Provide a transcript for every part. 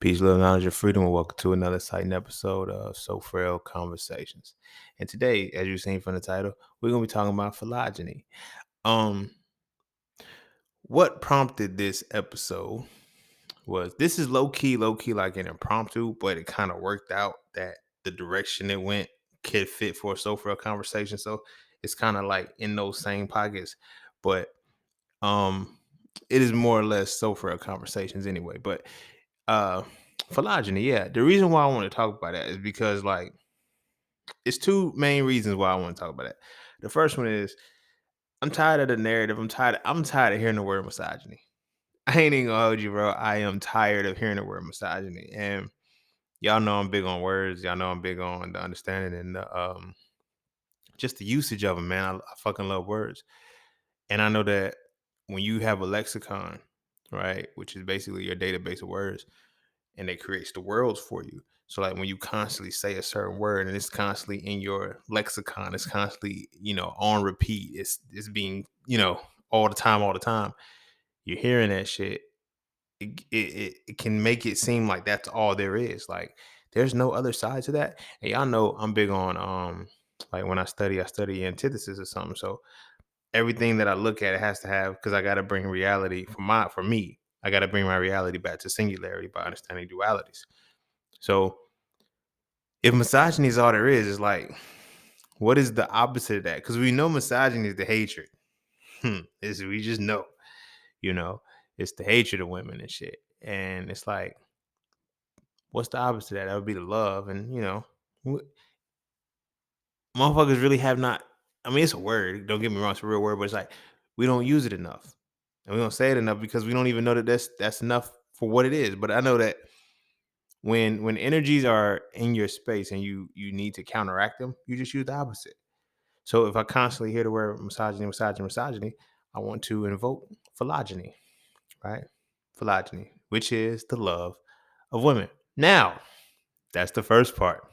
Peace, love, knowledge, and freedom, and welcome to another exciting episode of Frail Conversations. And today, as you've seen from the title, we're gonna be talking about phylogeny. Um, what prompted this episode was this is low key, like an impromptu, but it kind of worked out that the direction it went could fit for a Frail conversation. So it's kind of like in those same pockets, but um, it is more or less Frail conversations anyway. But uh phylogeny, yeah, the reason why I want to talk about that is because like it's two main reasons why I want to talk about that. The first one is I'm tired of the narrative. I'm tired of hearing the word misogyny. I ain't even gonna hold you, bro. I am tired of hearing the word misogyny. And y'all know I'm big on words. Y'all know I'm big on the understanding and the just the usage of them, man. I fucking love words. And I know that when you have a lexicon, right, which is basically your database of words, and it creates the worlds for you. So like when you constantly say a certain word and it's constantly in your lexicon, it's constantly, on repeat. It's being, all the time. You're hearing that shit. It can make it seem like that's all there is. Like there's no other side to that. And y'all know I'm big on like when I study antithesis or something. So everything that I look at, it has to have, because I gotta bring reality for me. I gotta bring my reality back to singularity by understanding dualities. So if misogyny is all there is, it's like, what is the opposite of that? Because we know misogyny is the hatred. We just know, you know, it's the hatred of women and shit. And it's like, what's the opposite of that? That would be the love. And, motherfuckers really have not. I mean, it's a word. Don't get me wrong, it's a real word, but it's like we don't use it enough. And we don't say it enough because we don't even know that that's enough for what it is. But I know that when energies are in your space and you need to counteract them, you just use the opposite. So if I constantly hear the word misogyny, I want to invoke philogyny, right? Philogyny, which is the love of women. Now, that's the first part.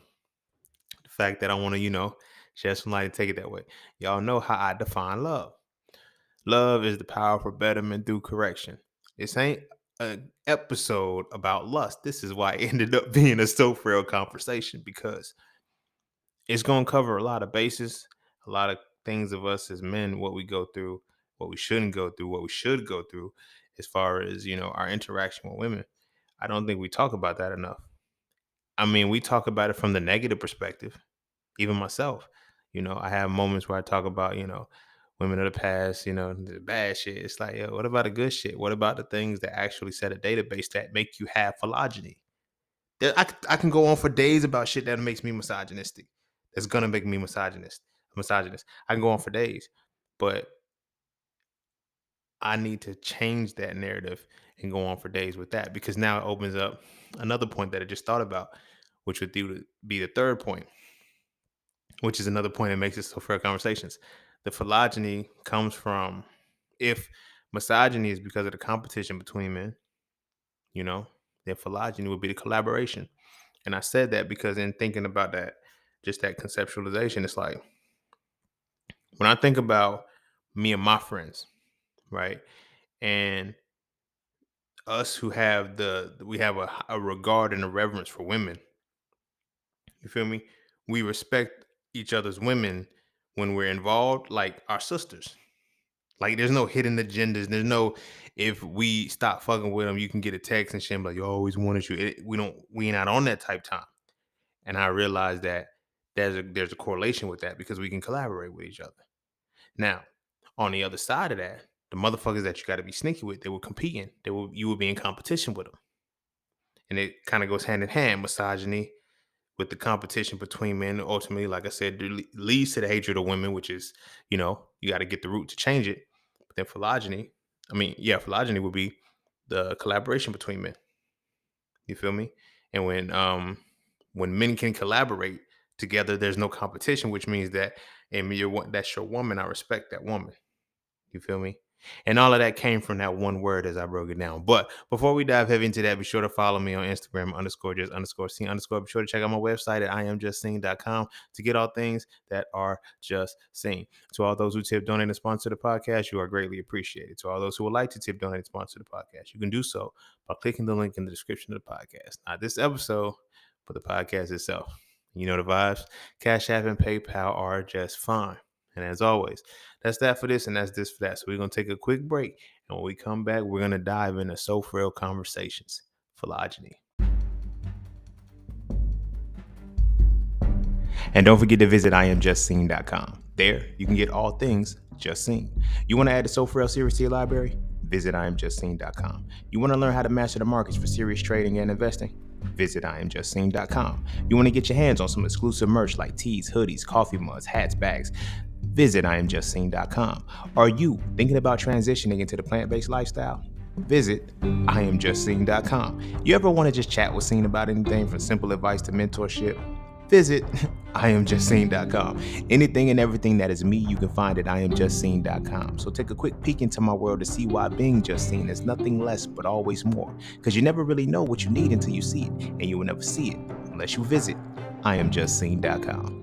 The fact that I want to, shed some light and take it that way. Y'all know how I define love. Love is the power for betterment through correction. This ain't an episode about lust. This is why it ended up being a frail conversation, because it's going to cover a lot of bases, a lot of things of us as men, what we go through, what we shouldn't go through, what we should go through, as far as, our interaction with women. I don't think we talk about that enough. I mean, we talk about it from the negative perspective. Even myself, I have moments where I talk about, women of the past, the bad shit. It's like, yo, what about the good shit? What about the things that actually set a database that make you have phylogeny? I can go on for days about shit that makes me misogynistic. That's gonna make me misogynist. I can go on for days, but I need to change that narrative and go on for days with that, because now it opens up another point that I just thought about, which would be the third point, which is another point that makes it so fair conversations. The phylogeny comes from, if misogyny is because of the competition between men, then phylogeny would be the collaboration. And I said that because in thinking about that, just that conceptualization, it's like when I think about me and my friends, right? And us who have we have a regard and a reverence for women. You feel me? We respect each other's women when we're involved, like our sisters. Like there's no hidden agendas. There's no, if we stop fucking with them, you can get a text and shit and be like, you always wanted you. We not on that type time. And I realized that there's a correlation with that, because we can collaborate with each other. Now, on the other side of that, the motherfuckers that you got to be sneaky with, they were competing. You would be in competition with them. And it kind of goes hand in hand, misogyny with the competition between men. Ultimately, like I said, leads to the hatred of women, which is, you got to get the root to change it. But then phylogeny would be the collaboration between men. You feel me? And when men can collaborate together, there's no competition, which means that, and that's your woman. I respect that woman. You feel me? And all of that came from that one word as I broke it down. But before we dive heavy into that, be sure to follow me on Instagram _just_seen_. Be sure to check out my website at iamjustseen.com to get all things that are just seen. To all those who tip, donate, and sponsor the podcast, you are greatly appreciated. To all those who would like to tip, donate, and sponsor the podcast, you can do so by clicking the link in the description of the podcast. Not this episode, but the podcast itself. You know the vibes. Cash App and PayPal are just fine. And as always, that's that for this and that's this for that. So we're going to take a quick break. And when we come back, we're going to dive into So Frail Conversations, Philogyny. And don't forget to visit iamjustseen.com. There, you can get all things just seen. You want to add the So Frail series to your library? Visit iamjustseen.com. You want to learn how to master the markets for serious trading and investing? Visit iamjustseen.com. You want to get your hands on some exclusive merch like tees, hoodies, coffee mugs, hats, bags? Visit iamjustseen.com. Are you thinking about transitioning into the plant-based lifestyle? Visit iamjustseen.com. You ever want to just chat with Seen about anything from simple advice to mentorship? Visit iamjustseen.com. Anything and everything that is me, you can find at iamjustseen.com. So take a quick peek into my world to see why being just seen is nothing less but always more. Because you never really know what you need until you see it, and you will never see it unless you visit iamjustseen.com.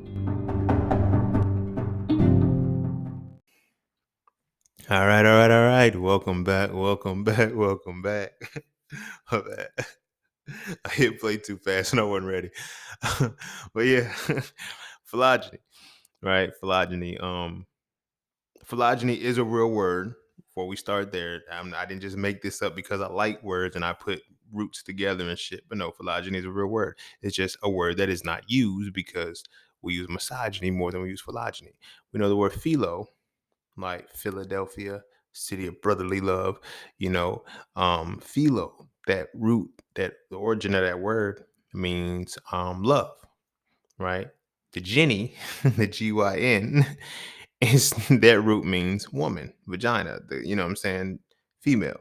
All right. Welcome back. My bad. I hit play too fast and I wasn't ready. But yeah, phylogeny, right? Phylogeny is a real word. Before we start there, I didn't just make this up because I like words and I put roots together and shit. But no, phylogeny is a real word. It's just a word that is not used because we use misogyny more than we use phylogeny. We know the word philo, like Philadelphia, city of brotherly love, philo, that root, that the origin of that word means love, right? The Jenny, the Gyn, is that root means woman, vagina, you know what I'm saying, female.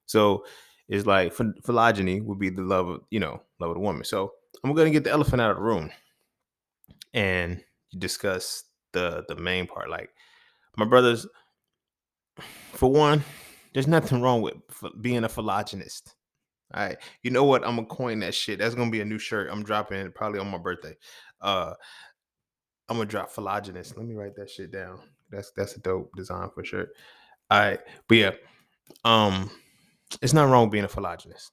So it's like phylogeny would be the love of, love of the woman. So I'm gonna get the elephant out of the room and discuss the main part. Like my brothers, for one, there's nothing wrong with being a phylogynist. All right. You know what? I'm gonna coin that shit. That's gonna be a new shirt. I'm dropping it probably on my birthday. Uh I'm gonna drop phylogynist. Let me write that shit down. That's a dope design for sure. All right. But yeah, um, it's not wrong being a phylogynist,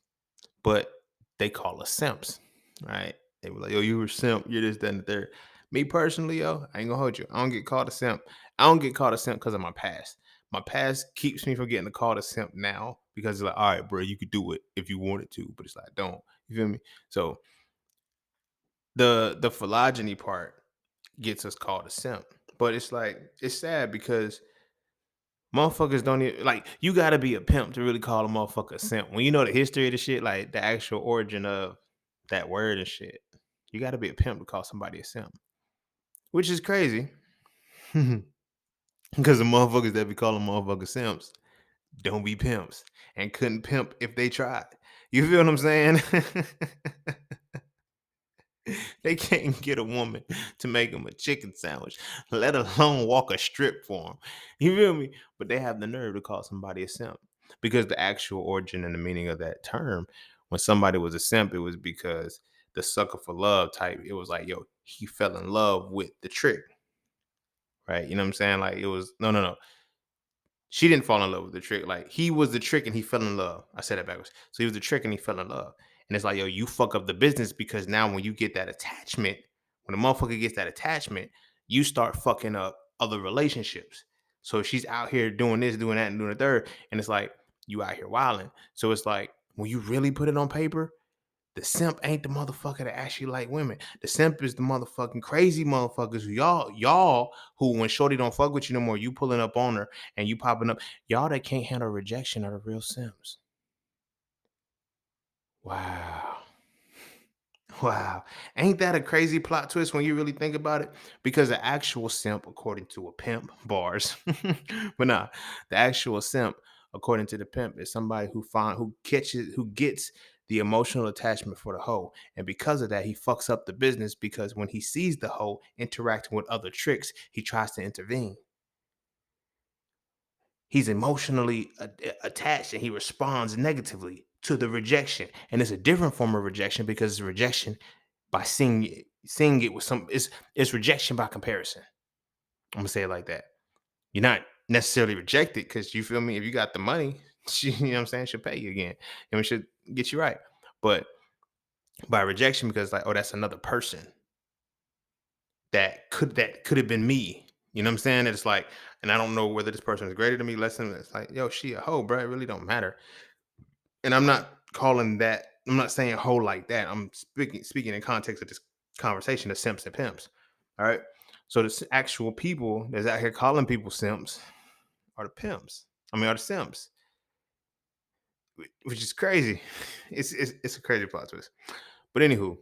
but they call us simps, right? They were like, yo, you were simp, you're this, that, and the third. Me personally, yo, I ain't gonna hold you. I don't get called a simp. I don't get called a simp because of my past. My past keeps me from getting called a simp now because it's like, all right, bro, you could do it if you wanted to, but it's like, don't. You feel me? So the phylogeny part gets us called a simp. But it's like, it's sad because motherfuckers don't even like, you gotta be a pimp to really call a motherfucker a simp. When you know the history of the shit, like the actual origin of that word and shit, you gotta be a pimp to call somebody a simp. Which is crazy. Because the motherfuckers that be calling motherfuckers simps don't be pimps and couldn't pimp if they tried. You feel what I'm saying? They can't get a woman to make them a chicken sandwich, let alone walk a strip for them. You feel me? But they have the nerve to call somebody a simp because the actual origin and the meaning of that term, when somebody was a simp, it was because the sucker for love type. It was like, yo, he fell in love with the trick, right? You know what I'm saying? Like it was no. She didn't fall in love with the trick. Like he was the trick and he fell in love. I said that backwards. So he was the trick and he fell in love. And it's like, yo, you fuck up the business because now when you get that attachment, when a motherfucker gets that attachment, you start fucking up other relationships. So she's out here doing this, doing that, and doing the third. And it's like, you out here wilding. So it's like, when you really put it on paper, the simp ain't the motherfucker that actually like women. The simp is the motherfucking crazy motherfuckers who y'all who when shorty don't fuck with you no more, you pulling up on her and you popping up. Y'all that can't handle rejection are the real simps. Wow. Wow. Ain't that a crazy plot twist when you really think about it? Because the actual simp, according to a pimp, bars, but nah, the actual simp, according to the pimp, is somebody who gets the emotional attachment for the hoe. And because of that, he fucks up the business because when he sees the hoe interacting with other tricks, he tries to intervene. He's emotionally attached and he responds negatively to the rejection. And it's a different form of rejection because it's rejection by seeing it with it's rejection by comparison. I'm gonna say it like that. You're not necessarily rejected because you feel me. If you got the money, she, you know what I'm saying, she'll pay you again. And she'll get you right. But by rejection, because like, oh, that's another person that could have been me. You know what I'm saying? It's like, and I don't know whether this person is greater than me, less than me. It's like, yo, she a hoe, bro. It really don't matter. And I'm not calling that. I'm not saying hoe like that. I'm speaking in context of this conversation of simps and pimps. All right. So the actual people that's out here calling people simps are the pimps. I mean, are the simps, which is crazy. It's a crazy plot twist. But anywho,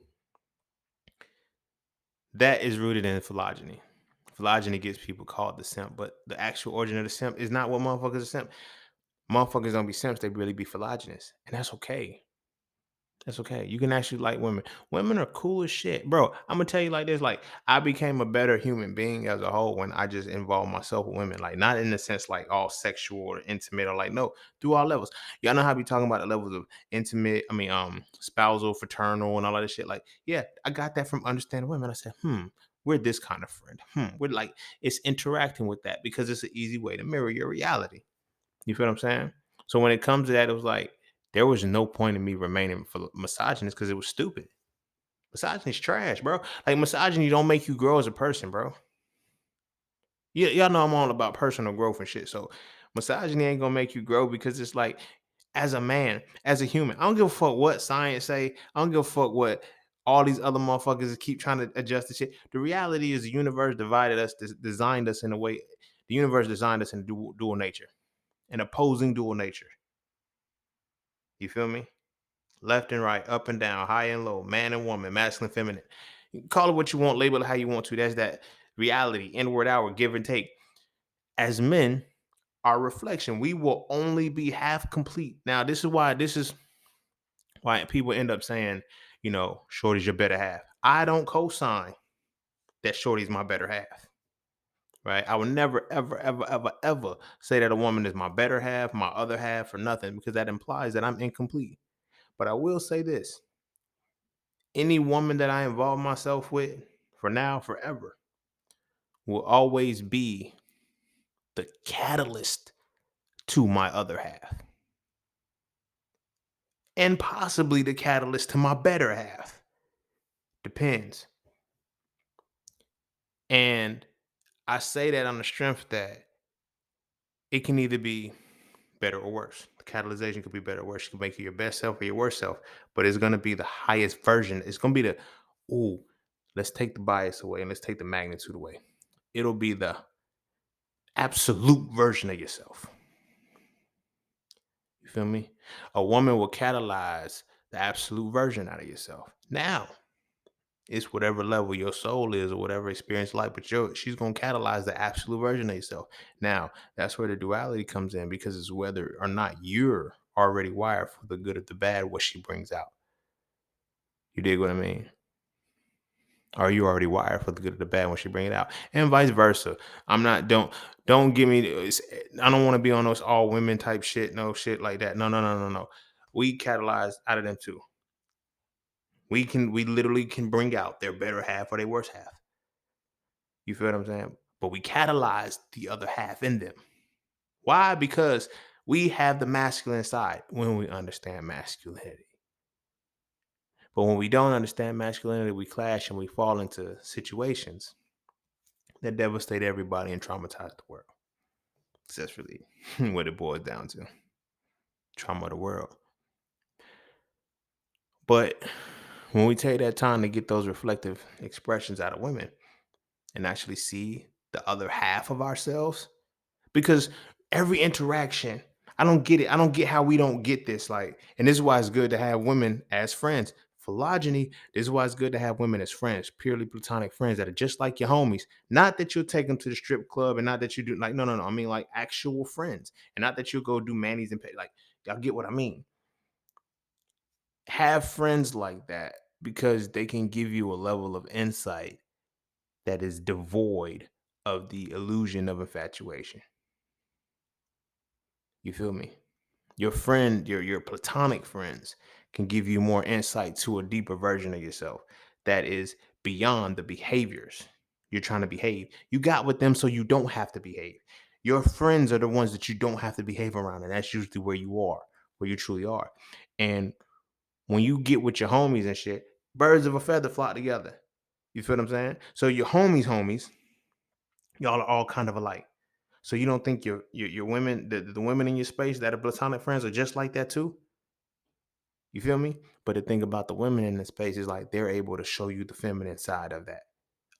that is rooted in phylogeny. Phylogeny gets people called the simp, but the actual origin of the simp is not what motherfuckers are simp. Motherfuckers don't be simps, they really be phylogenists. And that's okay. That's okay. You can actually like women. Women are cool as shit. Bro, I'm gonna tell you like this. Like, I became a better human being as a whole when I just involved myself with women. Like, not in the sense like all sexual or intimate or like, no, through all levels. Y'all know how I be talking about the levels of intimate, spousal, fraternal, and all of this shit. Like, yeah, I got that from understanding women. I said, we're this kind of friend. We're like, it's interacting with that because it's an easy way to mirror your reality. You feel what I'm saying? So when it comes to that, it was like there was no point in me remaining for misogynist because it was stupid. Misogyny's trash, bro. Like misogyny don't make you grow as a person, bro. Y'all know I'm all about personal growth and shit. So misogyny ain't gonna make you grow because it's like, as a man, as a human, I don't give a fuck what science say. I don't give a fuck what all these other motherfuckers keep trying to adjust the shit. The reality is the universe divided us, designed us in a way. The universe designed us in dual nature, an opposing dual nature. You feel me? Left and right, up and down, high and low, man and woman, masculine, feminine. You can call it what you want, label it how you want to. That's that reality, inward, outward, give and take. As men, our reflection, we will only be half complete. Now, this is why people end up saying, shorty's your better half. I don't co-sign that shorty's my better half. Right? I would never, ever, ever, ever, ever say that a woman is my better half, my other half, or nothing, because that implies that I'm incomplete. But I will say this: any woman that I involve myself with, for now, forever, will always be the catalyst to my other half. And possibly the catalyst to my better half. Depends. And I say that on the strength that it can either be better or worse. The catalyzation could be better or worse. It could make you your best self or your worst self, but it's going to be the highest version. It's going to be ooh, let's take the bias away and let's take the magnitude away. It'll be the absolute version of yourself. You feel me? A woman will catalyze the absolute version out of yourself. Now, it's whatever level your soul is or whatever experience like, but she's gonna catalyze the absolute version of yourself. Now, that's where the duality comes in because it's whether or not you're already wired for the good or the bad, what she brings out. You dig what I mean? Are you already wired for the good or the bad when she bring it out? And vice versa. I'm not don't give me I don't want to be on those all women type shit, no shit like that. No, no, no, no, no. We catalyze out of them too. We literally can bring out their better half or their worst half. You feel what I'm saying? But we catalyze the other half in them. Why? Because we have the masculine side when we understand masculinity. But when we don't understand masculinity, we clash and we fall into situations that devastate everybody and traumatize the world. So that's really what it boils down to. Trauma of the world. But when we take that time to get those reflective expressions out of women and actually see the other half of ourselves, because every interaction, I don't get it. I don't get how we don't get this. Like, and this is why it's good to have women as friends. Philogyny, this is why it's good to have women as friends, purely platonic friends that are just like your homies. Not that you'll take them to the strip club and not that you do like, no, no, no. I mean like actual friends. And not that you'll go do manis and pay. Like, y'all get what I mean. Have friends like that because they can give you a level of insight that is devoid of the illusion of infatuation. You feel me? Your friend, your platonic friends can give you more insight to a deeper version of yourself that is beyond the behaviors you're trying to behave. You got with them so you don't have to behave. Your friends are the ones that you don't have to behave around, and that's usually where you are, where you truly are. And when you get with your homies and shit, birds of a feather flock together. You feel what I'm saying? So your homies, y'all are all kind of alike. So you don't think your women, the women in your space that are platonic friends are just like that too? You feel me? But the thing about the women in the space is like they're able to show you the feminine side of that,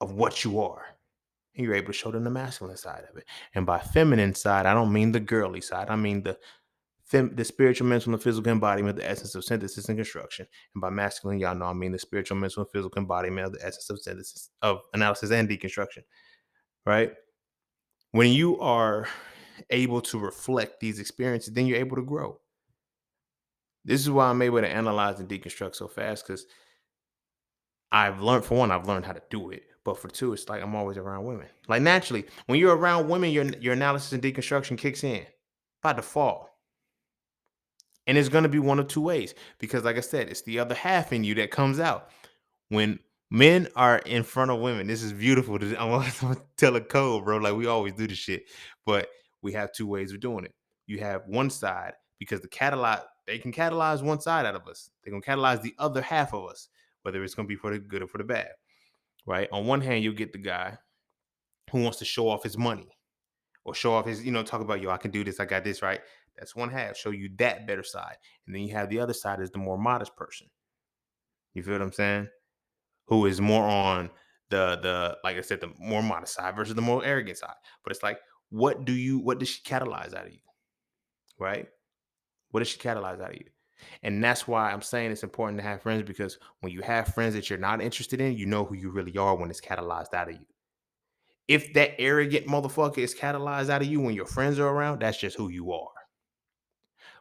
of what you are. And you're able to show them the masculine side of it. And by feminine side, I don't mean the girly side. I mean the spiritual, mental, and physical embodiment, the essence of synthesis and construction. And by masculine, y'all know I mean the spiritual, mental, and physical embodiment of the essence of synthesis, of analysis and deconstruction. Right? When you are able to reflect these experiences, then you're able to grow. This is why I'm able to analyze and deconstruct so fast, because I've learned, for one, I've learned how to do it. But for two, it's like I'm always around women. Like naturally, when you're around women, your analysis and deconstruction kicks in by default. And it's gonna be one of two ways. Because like I said, it's the other half in you that comes out. When men are in front of women, this is beautiful. I'm gonna tell a code, bro. Like we always do this shit. But we have two ways of doing it. You have one side, because they can catalyze one side out of us. They're gonna catalyze the other half of us, whether it's gonna be for the good or for the bad. Right? On one hand, you get the guy who wants to show off his money or show off his, talk about, yo, I can do this, I got this, right? That's one half, show you that better side. And then you have the other side is the more modest person. You feel what I'm saying? Who is more on the like I said, the more modest side versus the more arrogant side. But it's like, what does she catalyze out of you? Right? What does she catalyze out of you? And that's why I'm saying it's important to have friends, because when you have friends that you're not interested in, you know who you really are when it's catalyzed out of you. If that arrogant motherfucker is catalyzed out of you when your friends are around, that's just who you are.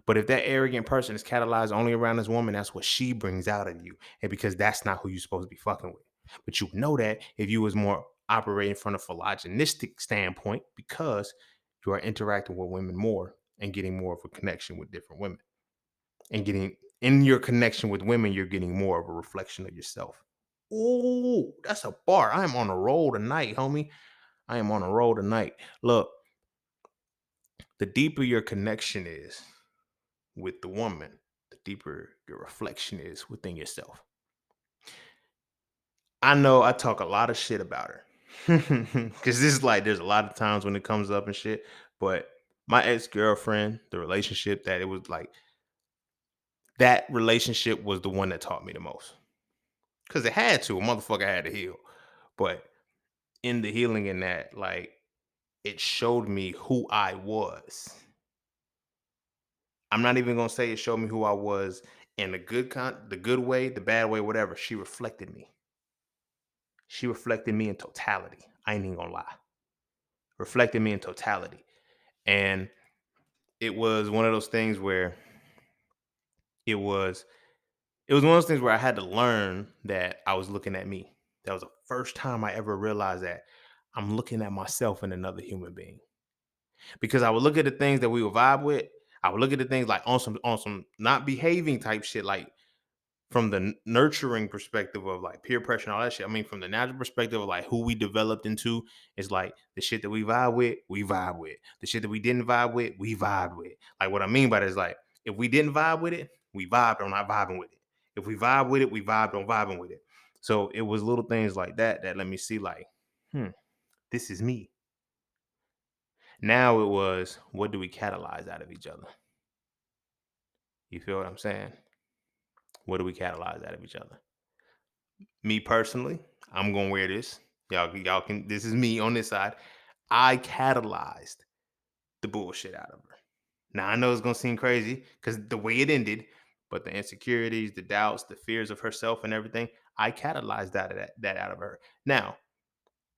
But if that arrogant person is catalyzed only around this woman, that's what she brings out of you. And because that's not who you're supposed to be fucking with. But you know that if you was more operating from a philogenistic standpoint, because you are interacting with women more and getting more of a connection with different women. And getting in your connection with women, you're getting more of a reflection of yourself. Ooh, that's a bar. I am on a roll tonight, homie. I am on a roll tonight. Look, the deeper your connection is with the woman, the deeper your reflection is within yourself. I know I talk a lot of shit about her. Because this is like, there's a lot of times when it comes up and shit. But my ex-girlfriend, the relationship that it was like, that relationship was the one that taught me the most. Because it had to. A motherfucker had to heal. But in the healing in that, like, it showed me who I was. I'm not even gonna say it showed me who I was in the good way, the bad way, whatever. She reflected me. She reflected me in totality. I ain't even gonna lie. Reflected me in totality. And it was one of those things where it was it was one of those things where I had to learn that I was looking at me. That was the first time I ever realized that I'm looking at myself in another human being. Because I would look at the things that we would vibe with. I would look at the things like on some not behaving type shit, like from the nurturing perspective of like peer pressure and all that shit. I mean, from the natural perspective of like who we developed into, is like the shit that we vibe with, we vibe with. The shit that we didn't vibe with, we vibe with. Like what I mean by that is like, if we didn't vibe with it, we vibed on not vibing with it. If we vibe with it, we vibed on vibing with it. So it was little things like that that let me see like, this is me. Now it was, what do we catalyze out of each other? You feel what I'm saying? What do we catalyze out of each other? Me personally, I'm gonna wear this. Y'all can. This is me on this side. I catalyzed the bullshit out of her. Now I know it's gonna seem crazy because the way it ended, but the insecurities, the doubts, the fears of herself, and everything, I catalyzed that out of her. Now,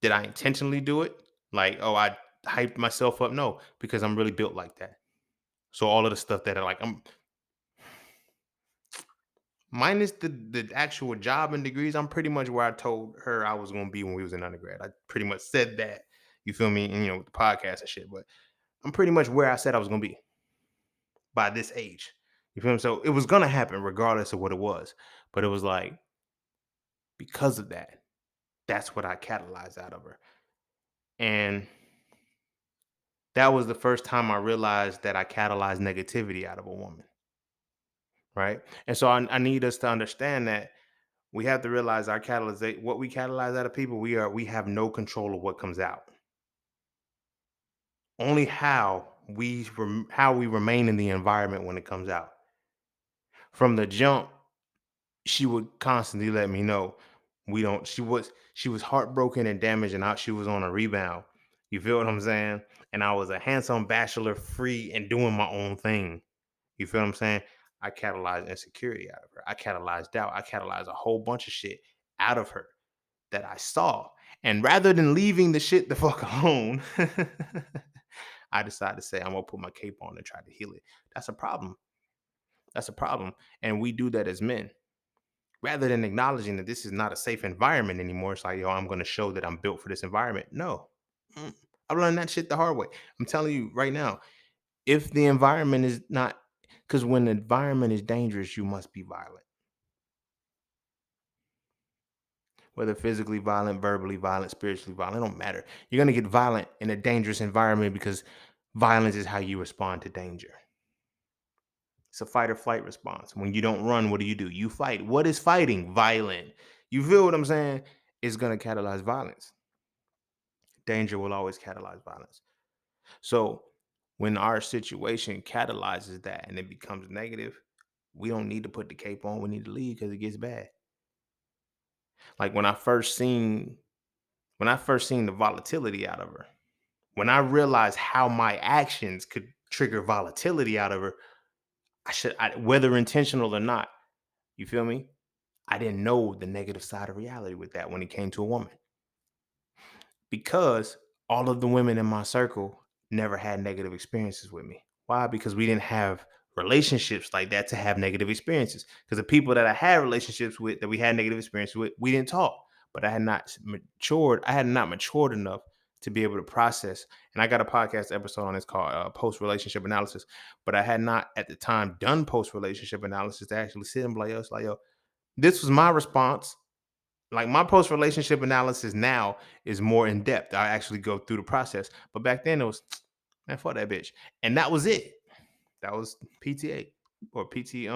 did I intentionally do it? Like, oh, I hyped myself up? No, because I'm really built like that. So all of the stuff that I'm minus the actual job and degrees, I'm pretty much where I told her I was gonna be when we was in undergrad. I pretty much said that. You feel me? And with the podcast and shit, but I'm pretty much where I said I was gonna be. by this age. You feel me? So it was gonna happen regardless of what it was. But it was like, because of that, that's what I catalyzed out of her. And that was the first time I realized that I catalyzed negativity out of a woman. Right. And so I need us to understand that we have to realize our catalyze what we catalyze out of people, we have no control of what comes out. Only how we remain in the environment when it comes out. From the jump, she would constantly let me know we don't she was heartbroken and damaged, and she was on a rebound. You feel what I'm saying? And I was a handsome bachelor, free and doing my own thing. You feel what I'm saying? I catalyzed insecurity out of her. I catalyzed doubt. I catalyzed a whole bunch of shit out of her that I saw. And rather than leaving the shit the fuck alone, I decided to say, I'm gonna put my cape on and try to heal it. That's a problem. That's a problem. And we do that as men. Rather than acknowledging that this is not a safe environment anymore, it's like, yo, I'm gonna show that I'm built for this environment. No. Mm. I learned that shit the hard way. I'm telling you right now, if the environment is not, because when the environment is dangerous, you must be violent. Whether physically violent, verbally violent, spiritually violent, it don't matter. You're gonna get violent in a dangerous environment because violence is how you respond to danger. It's a fight or flight response. When you don't run, what do? You fight. What is fighting? Violent. You feel what I'm saying? It's gonna catalyze violence. Danger will always catalyze violence. So when our situation catalyzes that and it becomes negative, we don't need to put the cape on. We need to leave because it gets bad. Like when I first seen the volatility out of her, when I realized how my actions could trigger volatility out of her, whether intentional or not, you feel me? I didn't know the negative side of reality with that when it came to a woman, because all of the women in my circle never had negative experiences with me. Why? Because we didn't have relationships like that to have negative experiences. Because the people that I had relationships with that we had negative experiences with, we didn't talk. But I had not matured. I had not matured enough to be able to process. And I got a podcast episode on this called Post Relationship Analysis. But I had not at the time done post relationship analysis to actually sit and be like, yo, it's like, yo, this was my response. Like my post relationship analysis now is more in depth. I actually go through the process. But back then it was, man, fuck that bitch. And that was it. That was PTA or PT,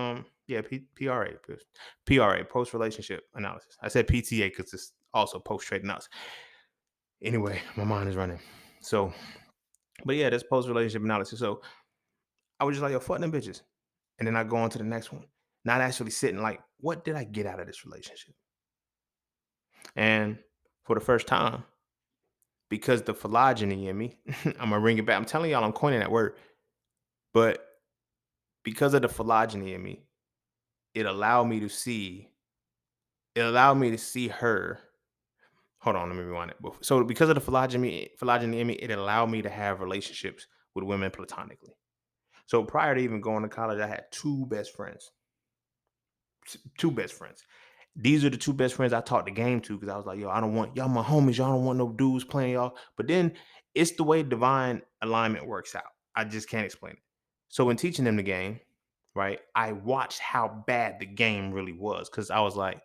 PRA, post relationship analysis. I said PTA because it's also post trade analysis. Anyway, my mind is running. So, but yeah, that's post relationship analysis. So I was just like, yo, fuck them bitches. And then I go on to the next one. Not actually sitting like, what did I get out of this relationship? And for the first time, because the philogyny in me, I'm gonna bring it back. I'm telling y'all, I'm coining that word, but because of the philogyny in me, it allowed me to see. It allowed me to see her. Hold on, let me rewind it. So because of the philogyny in me, it allowed me to have relationships with women platonically. So prior to even going to college, I had two best friends. Two best friends. These are the two best friends I taught the game to, because I was like, yo, I don't want y'all my homies. Y'all don't want no dudes playing y'all. But then it's the way divine alignment works out. I just can't explain it. So in teaching them the game, right, I watched how bad the game really was, because I was like,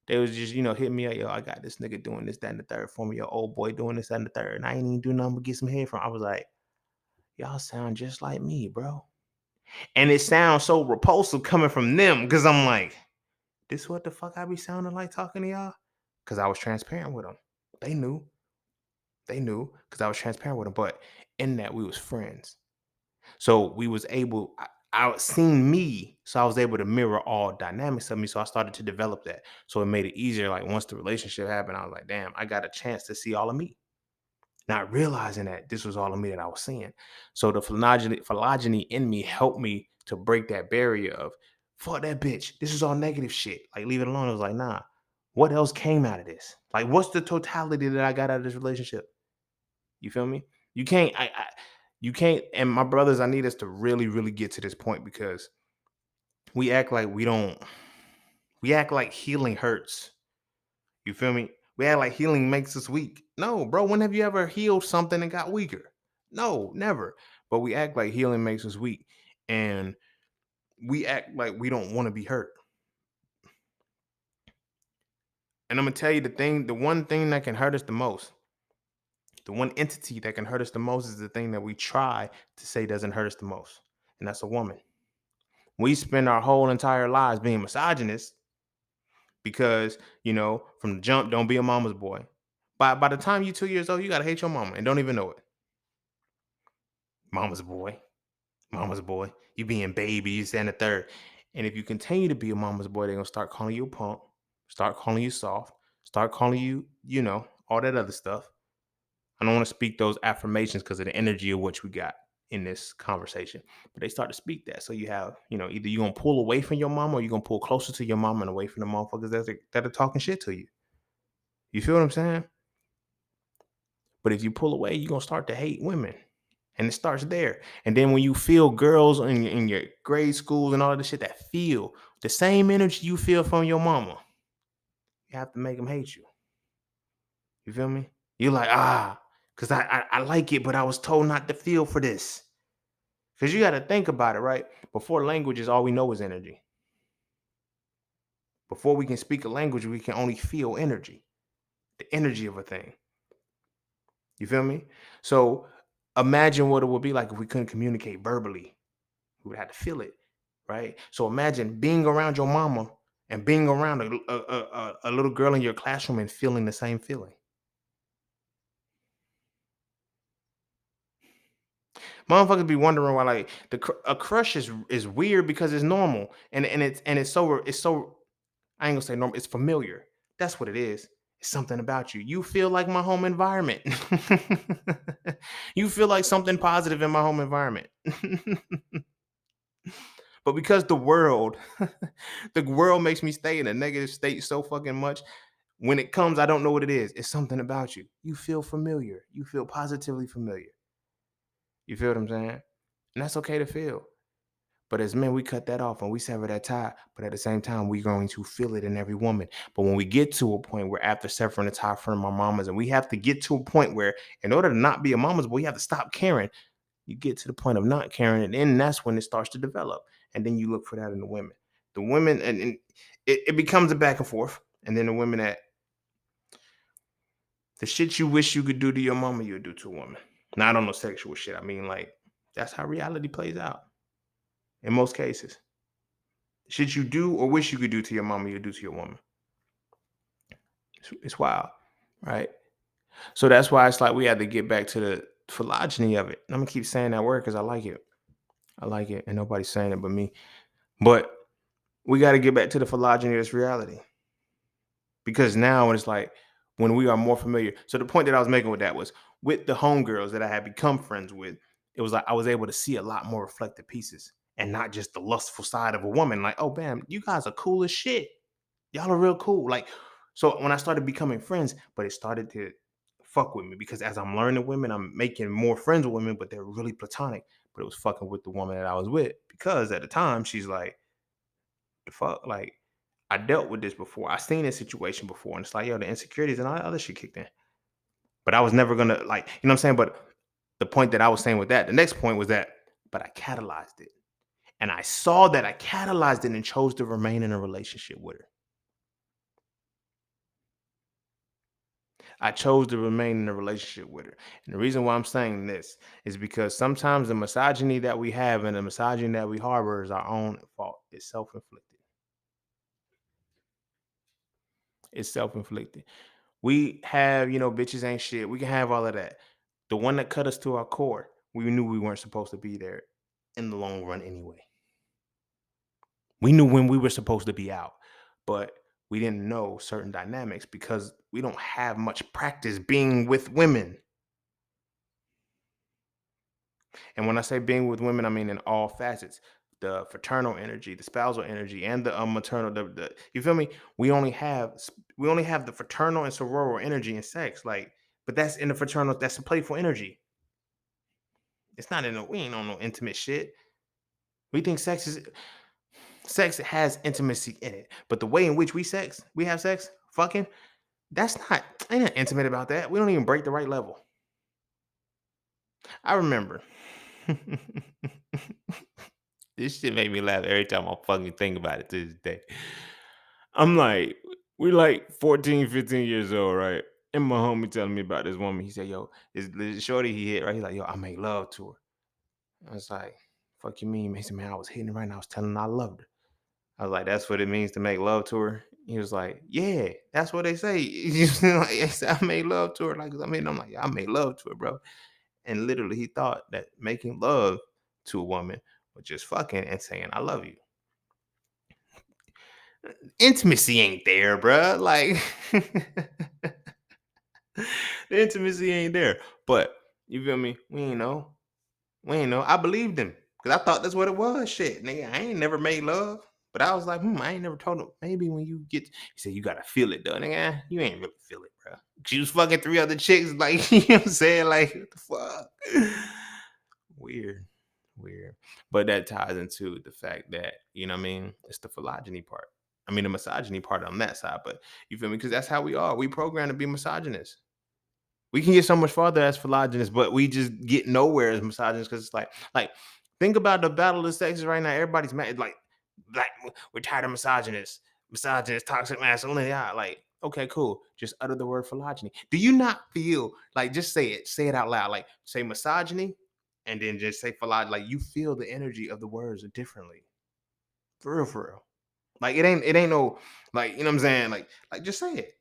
they was just, hitting me up, yo, I got this nigga doing this, that, and the third for me, your old boy doing this, that, and the third. And I ain't even do nothing but get some head from. I was like, y'all sound just like me, bro. And it sounds so repulsive coming from them, because I'm like, this what the fuck I be sounding like talking to y'all? Because I was transparent with them. They knew. They knew because I was transparent with them. But in that, we was friends. So we was able, I seen me, so I was able to mirror all dynamics of me. So I started to develop that. So it made it easier. Like once the relationship happened, I was like, damn, I got a chance to see all of me. Not realizing that this was all of me that I was seeing. So the phylogeny in me helped me to break that barrier of, fuck that bitch. This is all negative shit. Like, leave it alone. I was like, nah, what else came out of this? Like, what's the totality that I got out of this relationship? You feel me? You can't, you can't, and my brothers, I need us to really, really get to this point, because we act like we act like healing hurts. You feel me? We act like healing makes us weak. No, bro. When have you ever healed something and got weaker? No, never. But we act like healing makes us weak. And we act like we don't want to be hurt. And I'm gonna tell you the one thing that can hurt us the most, the one entity that can hurt us the most is the thing that we try to say doesn't hurt us the most. And that's a woman. We spend our whole entire lives being misogynist because, from the jump, don't be a mama's boy. By the time you're 2 years old, you gotta hate your mama and don't even know it. Mama's boy, mama's boy. You being baby, you stand a third. And if you continue to be a mama's boy, they're gonna start calling you a punk, start calling you soft, start calling you, all that other stuff. I don't want to speak those affirmations because of the energy of what we got in this conversation. But they start to speak that. So you have, either you're gonna pull away from your mama or you're gonna pull closer to your mama and away from the motherfuckers that are talking shit to you. You feel what I'm saying? But if you pull away, you're gonna start to hate women. And it starts there. And then when you feel girls in your grade schools and all of this shit that feel the same energy you feel from your mama, you have to make them hate you. You feel me? You're like, because I like it, but I was told not to feel for this. Because you got to think about it, right? Before language is all we know is energy. Before we can speak a language, we can only feel energy, the energy of a thing. You feel me? So imagine what it would be like if we couldn't communicate verbally. We would have to feel it, right? So imagine being around your mama and being around a little girl in your classroom and feeling the same feeling. Motherfuckers be wondering why, like, a crush is weird because it's normal and it's so I ain't gonna say normal. It's familiar. That's what it is. It's something about you. You feel like my home environment. You feel like something positive in my home environment. But because the world makes me stay in a negative state so fucking much, when it comes, I don't know what it is. It's something about you. You feel familiar. You feel positively familiar. You feel what I'm saying? And that's okay to feel. But as men, we cut that off and we sever that tie. But at the same time, we're going to feel it in every woman. But when we get to a point where after severing the tie from our mamas, and we have to get to a point where in order to not be a mama's boy, you have to stop caring. You get to the point of not caring, and then that's when it starts to develop. And then you look for that in the women. The women, and it becomes a back and forth. And then the women that the shit you wish you could do to your mama, you'll do to a woman. Not on no sexual shit. I mean, like, that's how reality plays out in most cases. Shit you do or wish you could do to your mama, you do to your woman. It's wild, right? So that's why it's like we had to get back to the phylogeny of it. I'm gonna keep saying that word because I like it. I like it, and nobody's saying it but me. But we got to get back to the phylogeny of this reality because now it's like when we are more familiar. So the point that I was making with that was with the homegirls that I had become friends with. It was like I was able to see a lot more reflective pieces and not just the lustful side of a woman. Like, oh, bam, you guys are cool as shit. Y'all are real cool. Like, so when I started becoming friends, but it started to fuck with me because as I'm learning women, I'm making more friends with women, but they're really platonic. But it was fucking with the woman that I was with because at the time she's like, the fuck, like I dealt with this before. I seen this situation before, and it's like, yo, the insecurities and all that other shit kicked in. But I was never gonna like, you know what I'm saying? But the point that I was saying with that, the next point was that, but I catalyzed it. And I saw that I catalyzed it and chose to remain in a relationship with her. I chose to remain in a relationship with her. And the reason why I'm saying this is because sometimes the misogyny that we have and the misogyny that we harbor is our own fault. It's self-inflicted. It's self-inflicted. We have, bitches ain't shit. We can have all of that. The one that cut us to our core, we knew we weren't supposed to be there in the long run anyway. We knew when we were supposed to be out, but we didn't know certain dynamics because we don't have much practice being with women. And when I say being with women, I mean in all facets. The fraternal energy, the spousal energy, and the maternal. You feel me? We only have the fraternal and sororal energy in sex, like, but that's in the fraternal. That's the playful energy. It's not we ain't on no intimate shit. We think sex has intimacy in it, but the way in which we have sex, fucking, that's not ain't not intimate about that. We don't even break the right level. I remember. This shit made me laugh every time I fucking think about it to this day. I'm like, we like 14, 15 years old, right? And my homie telling me about this woman. He said, yo, this shorty he hit, right? He's like, yo, I made love to her. I was like, fuck you mean? He said, man, I was hitting her right and I was telling her I loved her. I was like, that's what it means to make love to her. He was like, yeah, that's what they say. Like, he said, I made love to her. Like, I mean, I'm like, yeah, I made love to her, bro. And literally, he thought that making love to a woman was just fucking and saying, I love you. Intimacy ain't there, bro. Like, the intimacy ain't there. But you feel me? We ain't know. We ain't know. I believed him because I thought that's what it was. Shit, nigga, I ain't never made love. But I was like, I ain't never told him. Maybe when you get, he said, you gotta feel it, though. Nigga, you ain't really feel it, bro. She was fucking three other chicks. Like, you know what I'm saying? Like, what the fuck? Weird. Weird. But that ties into the fact that, you know what I mean? It's the philogyny part. I mean, the misogyny part on that side. But you feel me? Because that's how we are. We programmed to be misogynist. We can get so much farther as philogynists, but we just get nowhere as misogynists because it's like, think about the battle of the sexes right now. Everybody's mad, like we're tired of misogynist, toxic masculinity. Yeah, like, okay, cool. Just utter the word philogyny. Do you not feel like just say it out loud, like say misogyny, and then just say philogyny. Like you feel the energy of the words differently, for real, for real. Like it ain't no like you know what I'm saying. Like just say it.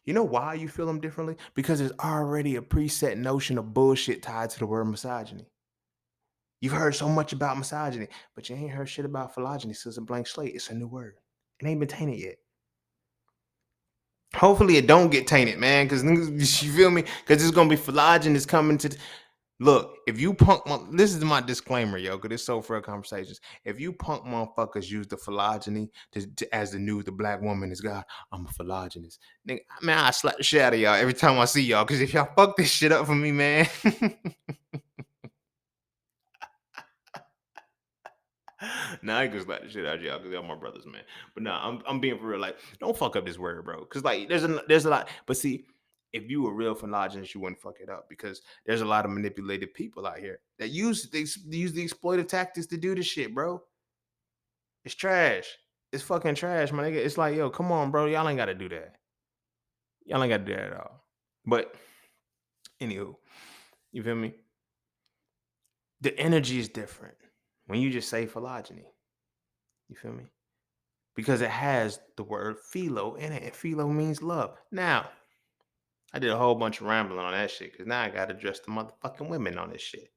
You know why you feel them differently? Because there's already a preset notion of bullshit tied to the word misogyny. You've heard so much about misogyny, but you ain't heard shit about philogyny. So it's a blank slate. It's a new word. It ain't been tainted yet. Hopefully it don't get tainted, man. Because you feel me? Because it's gonna be phylogeny is coming to. Look, if you this is my disclaimer, yo, because it's so for conversations. If you punk motherfuckers use the phylogeny as the black woman is God, I'm a phylogynist. Nigga, man, I slap the shit out of y'all every time I see y'all. Because if y'all fuck this shit up for me, man. Nah, I ain't gonna slap the shit out of y'all because y'all my brothers, man. But nah, I'm being for real. Like, don't fuck up this word, bro. Because like, there's a lot. But see, if you were real phylogynist, you wouldn't fuck it up because there's a lot of manipulated people out here that use the exploitive tactics to do this shit, bro. It's trash. It's fucking trash, my nigga. It's like, yo, come on, bro. Y'all ain't got to do that. Y'all ain't got to do that at all. But anywho, you feel me? The energy is different when you just say phylogeny. You feel me? Because it has the word philo in it, and philo means love. Now, I did a whole bunch of rambling on that shit because now I got to address the motherfucking women on this shit.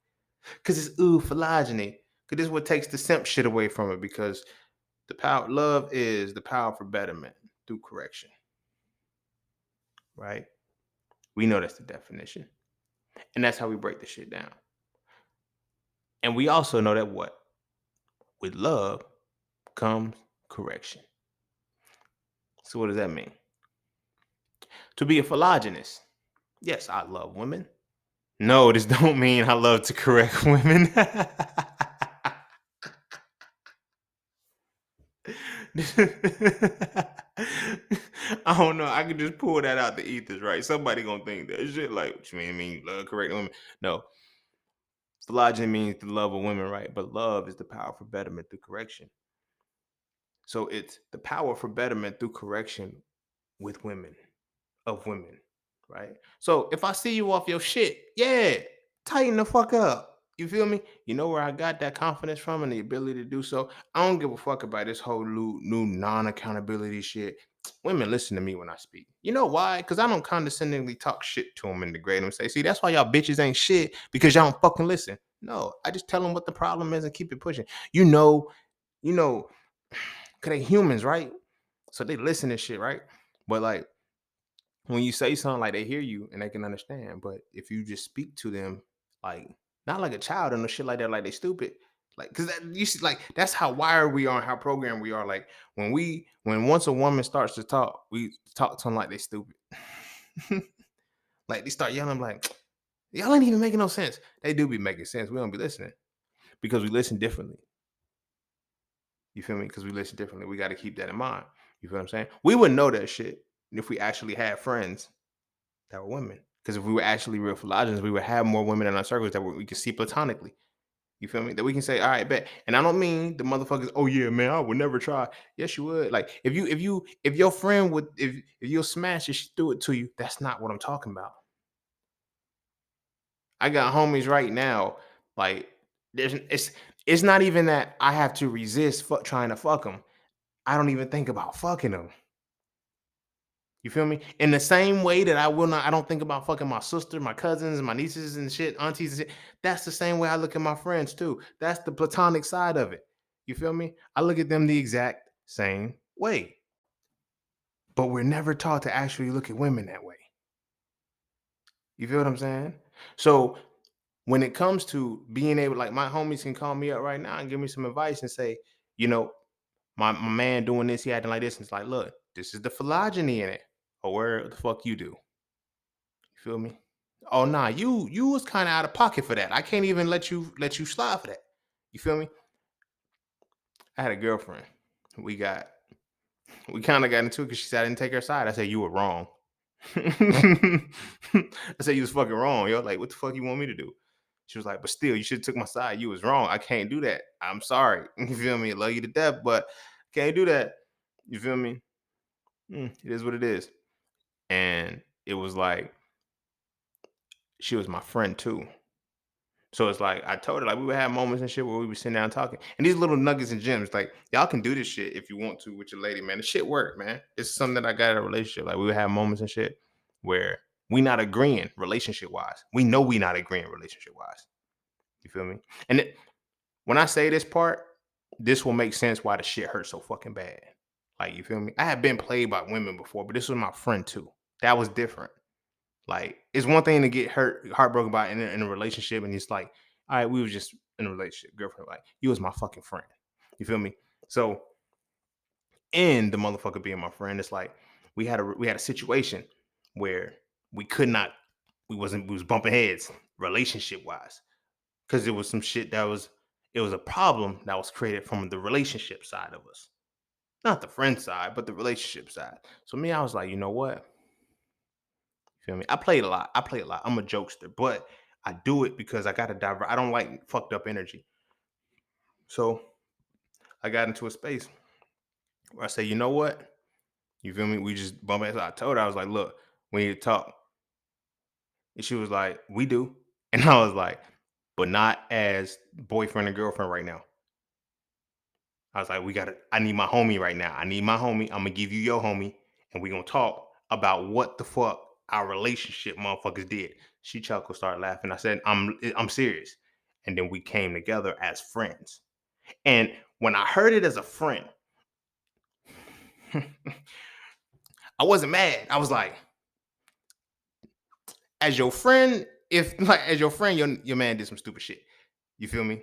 Because it's philogyny. Because this is what takes the simp shit away from it. Because love is the power for betterment through correction, right? We know that's the definition. And that's how we break the shit down. And we also know that what? With love comes correction. So what does that mean? To be a phylogynist, yes, I love women. No, this don't mean I love to correct women. I don't know. I could just pull that out the ethers, right? Somebody gonna think that shit. Like, what you mean? I mean you love correct women? No, phylogeny means the love of women, right? But love is the power for betterment through correction. So it's the power for betterment through correction with women, of women, right? So if I see you off your shit, yeah, tighten the fuck up. You feel me? You know where I got that confidence from and the ability to do so? I don't give a fuck about this whole new non-accountability shit. Women listen to me when I speak. You know why? Because I don't condescendingly talk shit to them and degrade them. Say, see, that's why y'all bitches ain't shit because y'all don't fucking listen. No, I just tell them what the problem is and keep it pushing. You know, cause they humans, right? So they listen to shit, right? But like when you say something like they hear you and they can understand, but if you just speak to them like not like a child and no shit like that, like they stupid, like because you see, like that's how wired we are, and how programmed we are. Like when once a woman starts to talk, we talk to them like they stupid. Like they start yelling like y'all ain't even making no sense. They do be making sense. We don't be listening because we listen differently. You feel me? Because we listen differently. We got to keep that in mind. You feel what I'm saying? We wouldn't know that shit if we actually had friends that were women. Because if we were actually real philogenists, we would have more women in our circles that we could see platonically. You feel me? That we can say, all right, bet. And I don't mean the motherfuckers, oh yeah, man, I would never try. Yes, you would. Like if your friend would if you'll smash it, she threw it to you. That's not what I'm talking about. I got homies right now, like there's it's not even that I have to resist trying to fuck them. I don't even think about fucking them. You feel me? In the same way that I don't think about fucking my sister, my cousins, my nieces and shit, aunties and shit. That's the same way I look at my friends too. That's the platonic side of it. You feel me? I look at them the exact same way. But we're never taught to actually look at women that way. You feel what I'm saying? So when it comes to being able, like my homies can call me up right now and give me some advice and say, you know, my man doing this, he acting like this. And it's like, look, this is the philogyny in it. Or where the fuck you do. You feel me? Oh nah, you was kind of out of pocket for that. I can't even let you slide for that. You feel me? I had a girlfriend. We got we kind of got into it because she said I didn't take her side. I said you were wrong. I said you was fucking wrong. Yo, like what the fuck you want me to do? She was like, but still, you should have took my side. You was wrong. I can't do that. I'm sorry. You feel me? I love you to death, but can't do that. You feel me? It is what it is. And it was like she was my friend too. So it's like I told her like we would have moments and shit where we would sit down talking. And these little nuggets and gems, like y'all can do this shit if you want to with your lady, man. The shit work, man. It's something that I got in a relationship. Like we would have moments and shit where we not agreeing relationship wise. We know we not agreeing relationship wise. You feel me? And when I say this part, this will make sense why the shit hurts so fucking bad. Like you feel me? I have been played by women before, but this was my friend too. That was different. Like, it's one thing to get heartbroken by in a relationship, and it's like, all right, we was just in a relationship, girlfriend. Like, you was my fucking friend. You feel me? So, in the motherfucker being my friend, it's like we had a situation where we could not, we was bumping heads relationship wise because it was some shit it was a problem that was created from the relationship side of us, not the friend side, but the relationship side. So me, I was like, you know what? Feel me? I played a lot. I play a lot. I'm a jokester, but I do it because I got to divert. I don't like fucked up energy. So I got into a space where I say, you know what? You feel me? We just bump heads. I told her, I was like, look, we need to talk. And she was like, we do. And I was like, but not as boyfriend and girlfriend right now. I was like, I need my homie right now. I need my homie. I'm gonna give you your homie, and we're gonna talk about what the fuck our relationship motherfuckers did. She chuckled, started laughing. I said, I'm serious. And then we came together as friends. And when I heard it as a friend, I wasn't mad. I was like, as your friend, if like as your friend, your man did some stupid shit. You feel me?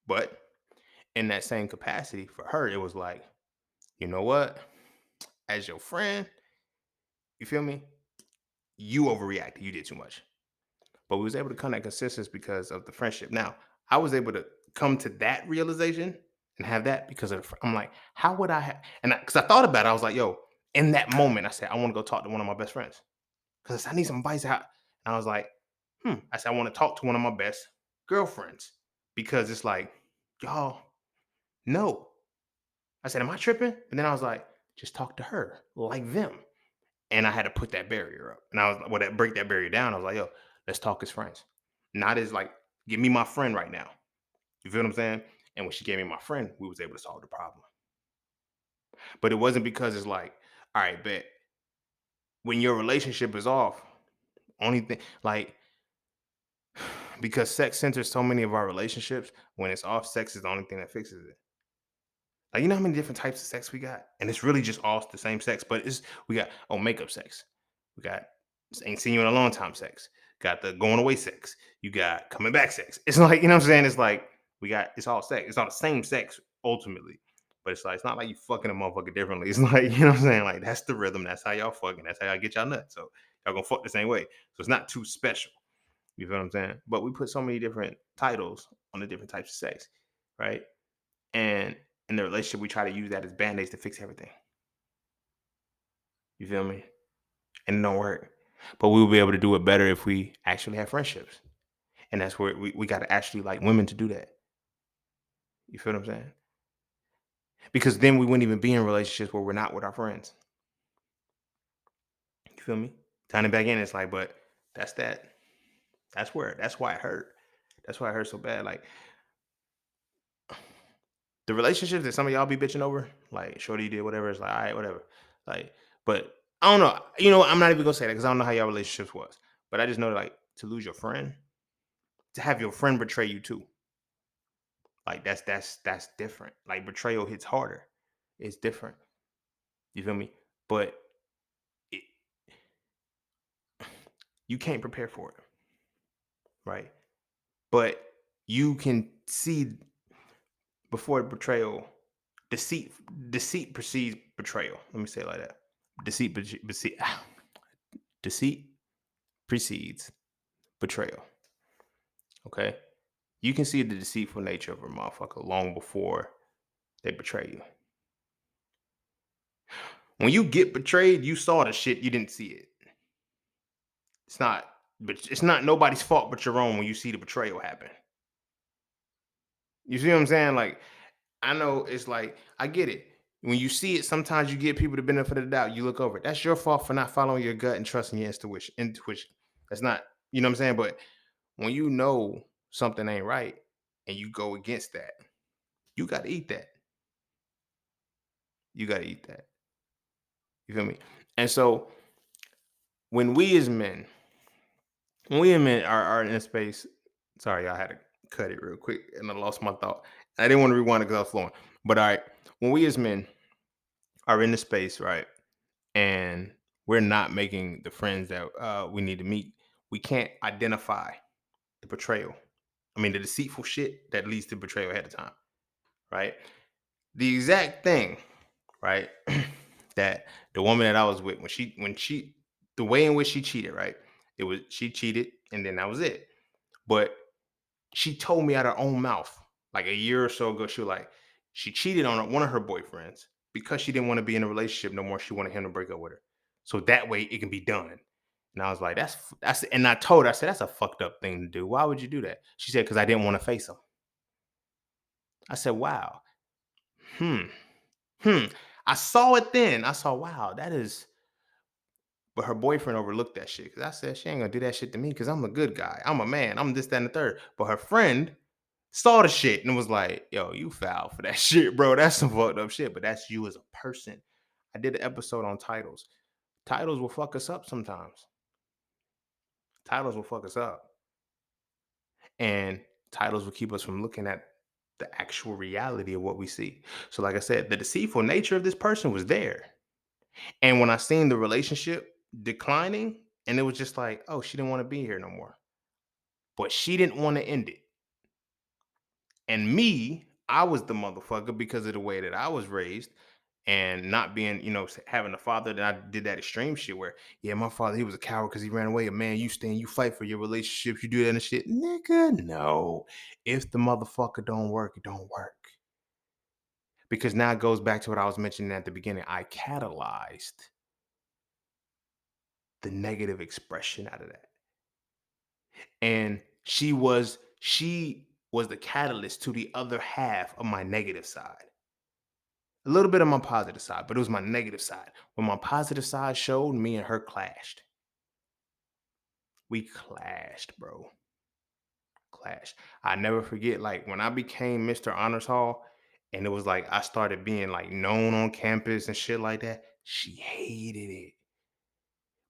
But in that same capacity, for her, it was like, you know what? As your friend, you feel me? You overreacted. You did too much. But we was able to come to that consensus because of the friendship. Now, I was able to come to that realization and have that because of I'm like, how would I have? And because I thought about it, I was like, yo, in that moment, I said, I want to go talk to one of my best friends because I need some advice. How? And I was like, I said, I want to talk to one of my best girlfriends because it's like, y'all, no. I said, am I tripping? And then I was like, just talk to her like them. And I had to put that barrier up. And I was well, that break that barrier down. I was like, yo, let's talk as friends. Not as like, give me my friend right now. You feel what I'm saying? And when she gave me my friend, we was able to solve the problem. But it wasn't because it's like, all right, bet. When your relationship is off, only thing like because sex centers so many of our relationships, when it's off, sex is the only thing that fixes it. Like, you know how many different types of sex we got? And it's really just all the same sex, but we got makeup sex. We got ain't seen you in a long time sex. Got the going away sex. You got coming back sex. It's like, you know what I'm saying? It's like it's all sex. It's all the same sex ultimately. But it's like it's not like you fucking a motherfucker differently. It's like, you know what I'm saying? Like that's the rhythm. That's how y'all fucking. That's how y'all get y'all nuts. So y'all gonna fuck the same way. So it's not too special. You feel what I'm saying? But we put so many different titles on the different types of sex, right? And in the relationship, we try to use that as band-aids to fix everything. You feel me? And it don't work. But we will be able to do it better if we actually have friendships. And that's where we got to actually like women to do that. You feel what I'm saying? Because then we wouldn't even be in relationships where we're not with our friends. You feel me? Tying it back in, it's like, but that's that. That's why it hurt. That's why it hurt so bad. Like the relationships that some of y'all be bitching over, like Shorty did whatever, it's like, all right, whatever. Like, but I don't know. You know, I'm not even gonna say that because I don't know how y'all relationships was. But I just know like to lose your friend, to have your friend betray you too. Like that's different. Like betrayal hits harder. It's different. You feel me? But it, you can't prepare for it, right? But you can see before betrayal, deceit deceit precedes betrayal. Let me say it like that. Deceit deceit precedes betrayal. Okay? You can see the deceitful nature of a motherfucker long before they betray you. When you get betrayed, you saw the shit, you didn't see it. It's not but it's not nobody's fault but your own when you see the betrayal happen. You see what I'm saying? Like, I know it's like, I get it. When you see it, sometimes you give people the benefit of the doubt. You look over it. That's your fault for not following your gut and trusting your intuition. That's not, you know what I'm saying? But when you know something ain't right and you go against that, you got to eat that. You got to eat that. You feel me? And so when we as men, are in a space, sorry, I had to cut it real quick and I lost my thought. I didn't want to rewind it because I was flowing. But all right, when we as men are in the space, right, and we're not making the friends that we need to meet, we can't identify the betrayal. I mean, the deceitful shit that leads to betrayal ahead of time, right? The exact thing, right, that the woman that I was with, the way in which she cheated, right, it was she cheated and then that was it. But she told me out of her own mouth, like a year or so ago, she was like, she cheated on one of her boyfriends because she didn't want to be in a relationship no more. She wanted him to break up with her. So that way it can be done. And I was like, and I told her, I said, that's a fucked up thing to do. Why would you do that? She said, because I didn't want to face him. I said, wow. Hmm. Hmm. I saw it then. I saw, wow, that is, but her boyfriend overlooked that shit. Cause I said, she ain't gonna do that shit to me because I'm a good guy. I'm a man. I'm this, that, and the third. But her friend saw the shit and was like, yo, you foul for that shit, bro. That's some fucked up shit. But that's you as a person. I did an episode on titles. Titles will fuck us up sometimes. Titles will fuck us up. And titles will keep us from looking at the actual reality of what we see. So, like I said, the deceitful nature of this person was there. And when I seen the relationship declining, and it was just like, oh, she didn't want to be here no more. But she didn't want to end it. And me, I was the motherfucker because of the way that I was raised and not being, having a father that I did that extreme shit where, yeah, my father, he was a coward because he ran away. And man, you stand, you fight for your relationships, you do that and shit. Nigga, no. If the motherfucker don't work, it don't work. Because now it goes back to what I was mentioning at the beginning. I catalyzed the negative expression out of that. And she was the catalyst to the other half of my negative side. A little bit of my positive side, but it was my negative side. When my positive side showed, me and her clashed. We clashed, bro. Clashed. I never forget, like when I became Mr. Honors Hall, and it was like I started being like known on campus and shit like that. She hated it.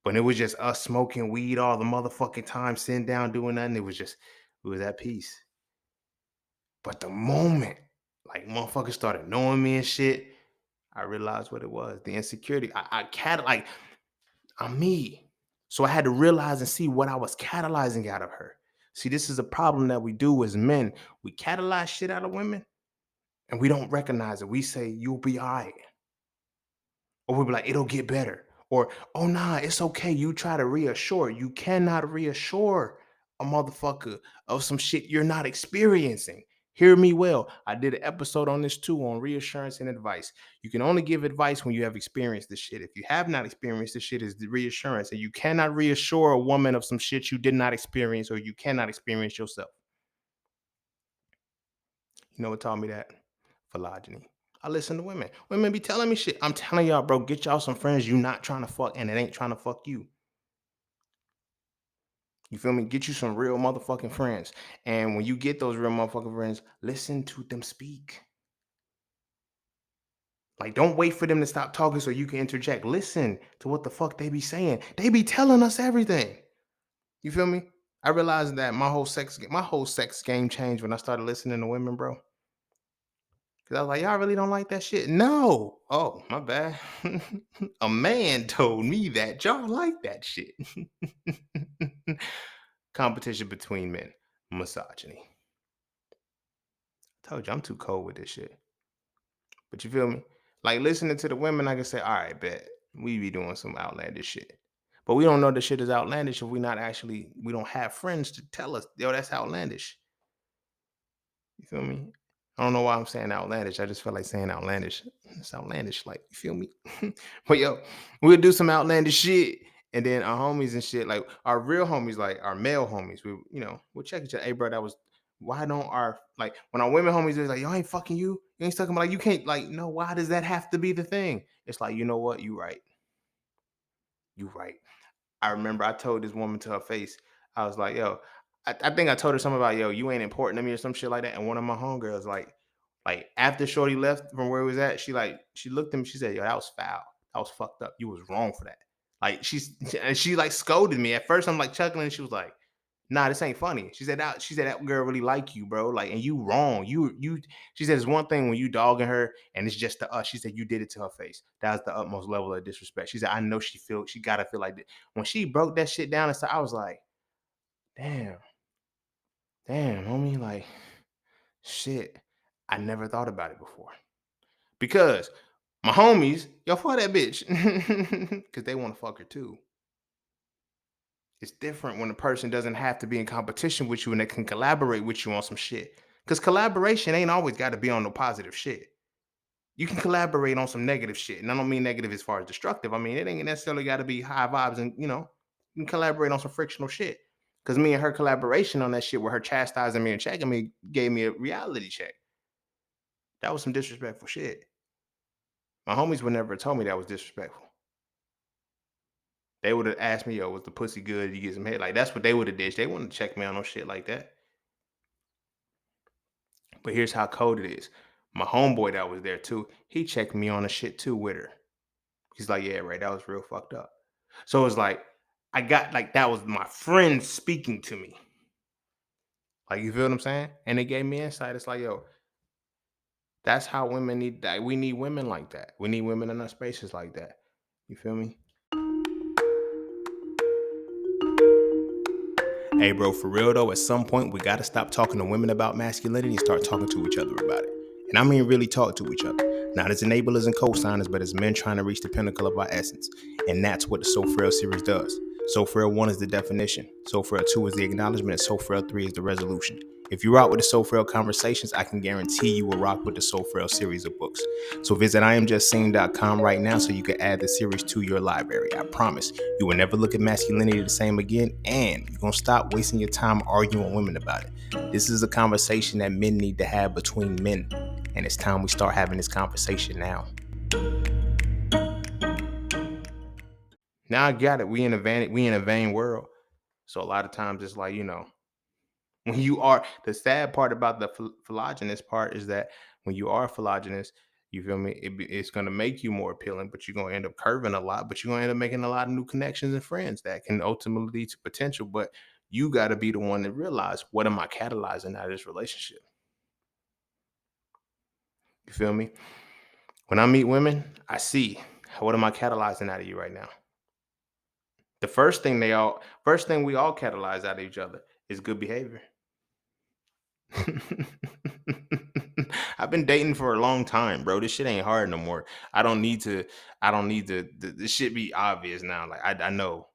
But it was just us smoking weed all the motherfucking time, sitting down, doing nothing. We was at peace. But the moment, like motherfuckers started knowing me and shit, I realized what it was. The insecurity. Like I'm me. So I had to realize and see what I was catalyzing out of her. See, this is a problem that we do as men. We catalyze shit out of women and we don't recognize it. We say, you'll be all right. Or we'll be like, it'll get better. Or, oh, nah, it's okay. You try to reassure. You cannot reassure a motherfucker of some shit you're not experiencing. Hear me well. I did an episode on this too, on reassurance and advice. You can only give advice when you have experienced this shit. If you have not experienced this shit, is the reassurance. And you cannot reassure a woman of some shit you did not experience or you cannot experience yourself. You know what taught me that? Philogyny. I listen to women. Women be telling me shit. I'm telling y'all, bro, get y'all some friends you not trying to fuck and it ain't trying to fuck you. You feel me? Get you some real motherfucking friends. And when you get those real motherfucking friends, listen to them speak. Like, don't wait for them to stop talking so you can interject. Listen to what the fuck they be saying. They be telling us everything. You feel me? I realized that my whole sex game changed when I started listening to women, bro. Cause I was like, y'all really don't like that shit? No. Oh, my bad. A man told me that y'all like that shit. Competition between men. Misogyny. I told you I'm too cold with this shit. But you feel me? Like listening to the women, I can say, all right, bet we be doing some outlandish shit. But we don't know the shit is outlandish if we don't have friends to tell us, yo, that's outlandish. You feel me? I don't know why I'm saying outlandish. I just feel like saying outlandish. It's outlandish, like, you feel me? But yo, we'll do some outlandish shit. And then our homies and shit, like our real homies, like our male homies, we'll check each other. Hey, bro, why don't our, like, when our women homies is like, yo, I ain't fucking you. You ain't talking about, like, you can't, like, no, why does that have to be the thing? It's like, you know what? You right. You right. I remember I told this woman to her face, I was like, yo, I think I told her something about, yo, you ain't important to me or some shit like that. And one of my homegirls, like after Shorty left from where it was at, she looked at me, she said, yo, that was foul. That was fucked up. You was wrong for that. Like she like scolded me. At first I'm like chuckling and she was like, nah, this ain't funny. She said that girl really like you, bro. Like, and you wrong. She said it's one thing when you dogging her and it's just to us. She said you did it to her face. That was the utmost level of disrespect. She said, I know she gotta feel like that. When she broke that shit down and stuff, I was like, damn, homie, like, shit. I never thought about it before. Because my homies, yo, fuck that bitch. Cause they want to fuck her too. It's different when a person doesn't have to be in competition with you and they can collaborate with you on some shit. Because collaboration ain't always got to be on no positive shit. You can collaborate on some negative shit. And I don't mean negative as far as destructive. I mean, it ain't necessarily got to be high vibes and, you can collaborate on some frictional shit. Because me and her collaboration on that shit with her chastising me and checking me gave me a reality check. That was some disrespectful shit. My homies would never have told me that was disrespectful. They would have asked me, yo, was the pussy good? Did you get some head? Like, that's what they would have did. They wouldn't check me on no shit like that. But here's how cold it is. My homeboy that was there too, he checked me on the shit too with her. He's like, yeah, right, that was real fucked up. So it's like, I got, like, that was my friend speaking to me. Like, you feel what I'm saying? And it gave me insight. It's like, yo, that's how women need that. We need women like that. We need women in our spaces like that. You feel me? Hey, bro, for real though, at some point we gotta stop talking to women about masculinity and start talking to each other about it. And I mean really talk to each other. Not as enablers and co-signers, but as men trying to reach the pinnacle of our essence. And that's what the So Frail series does. So Frail 1 is the definition. So Frail 2 is the acknowledgement. And So Frail 3 is the resolution. If you rock with the So Frail conversations, I can guarantee you will rock with the So Frail series of books. So visit IamJustSaying.com right now so you can add the series to your library. I promise you will never look at masculinity the same again, and you're going to stop wasting your time arguing with women about it. This is a conversation that men need to have between men, and it's time we start having this conversation now. Now I got it. We in a vain world. So a lot of times it's like, when you are, the sad part about the phylogynous part is that when you are phylogynous, you feel me, it's going to make you more appealing, but you're going to end up curving a lot, but you're going to end up making a lot of new connections and friends that can ultimately lead to potential. But you got to be the one that realize, what am I catalyzing out of this relationship? You feel me? When I meet women, I see, what am I catalyzing out of you right now? The first thing we all catalyze out of each other is good behavior. I've been dating for a long time, bro. This shit ain't hard no more. I don't need to this shit be obvious now. Like, I know.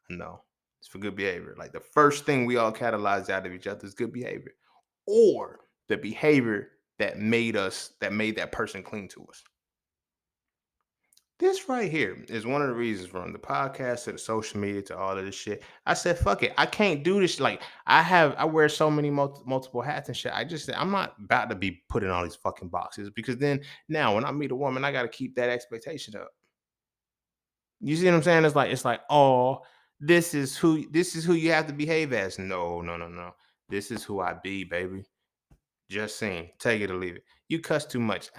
It's for good behavior. Like, the first thing we all catalyze out of each other is good behavior. Or the behavior that made that person cling to us. This right here is one of the reasons, from the podcast to the social media to all of this shit. I said, fuck it. I can't do this. Like, I wear so many multiple hats and shit. I just said, I'm not about to be put in all these fucking boxes, because then now when I meet a woman, I got to keep that expectation up. You see what I'm saying? It's like, oh, this is who you have to behave as. No, no, no, no. This is who I be, baby. Just saying. Take it or leave it. You cuss too much.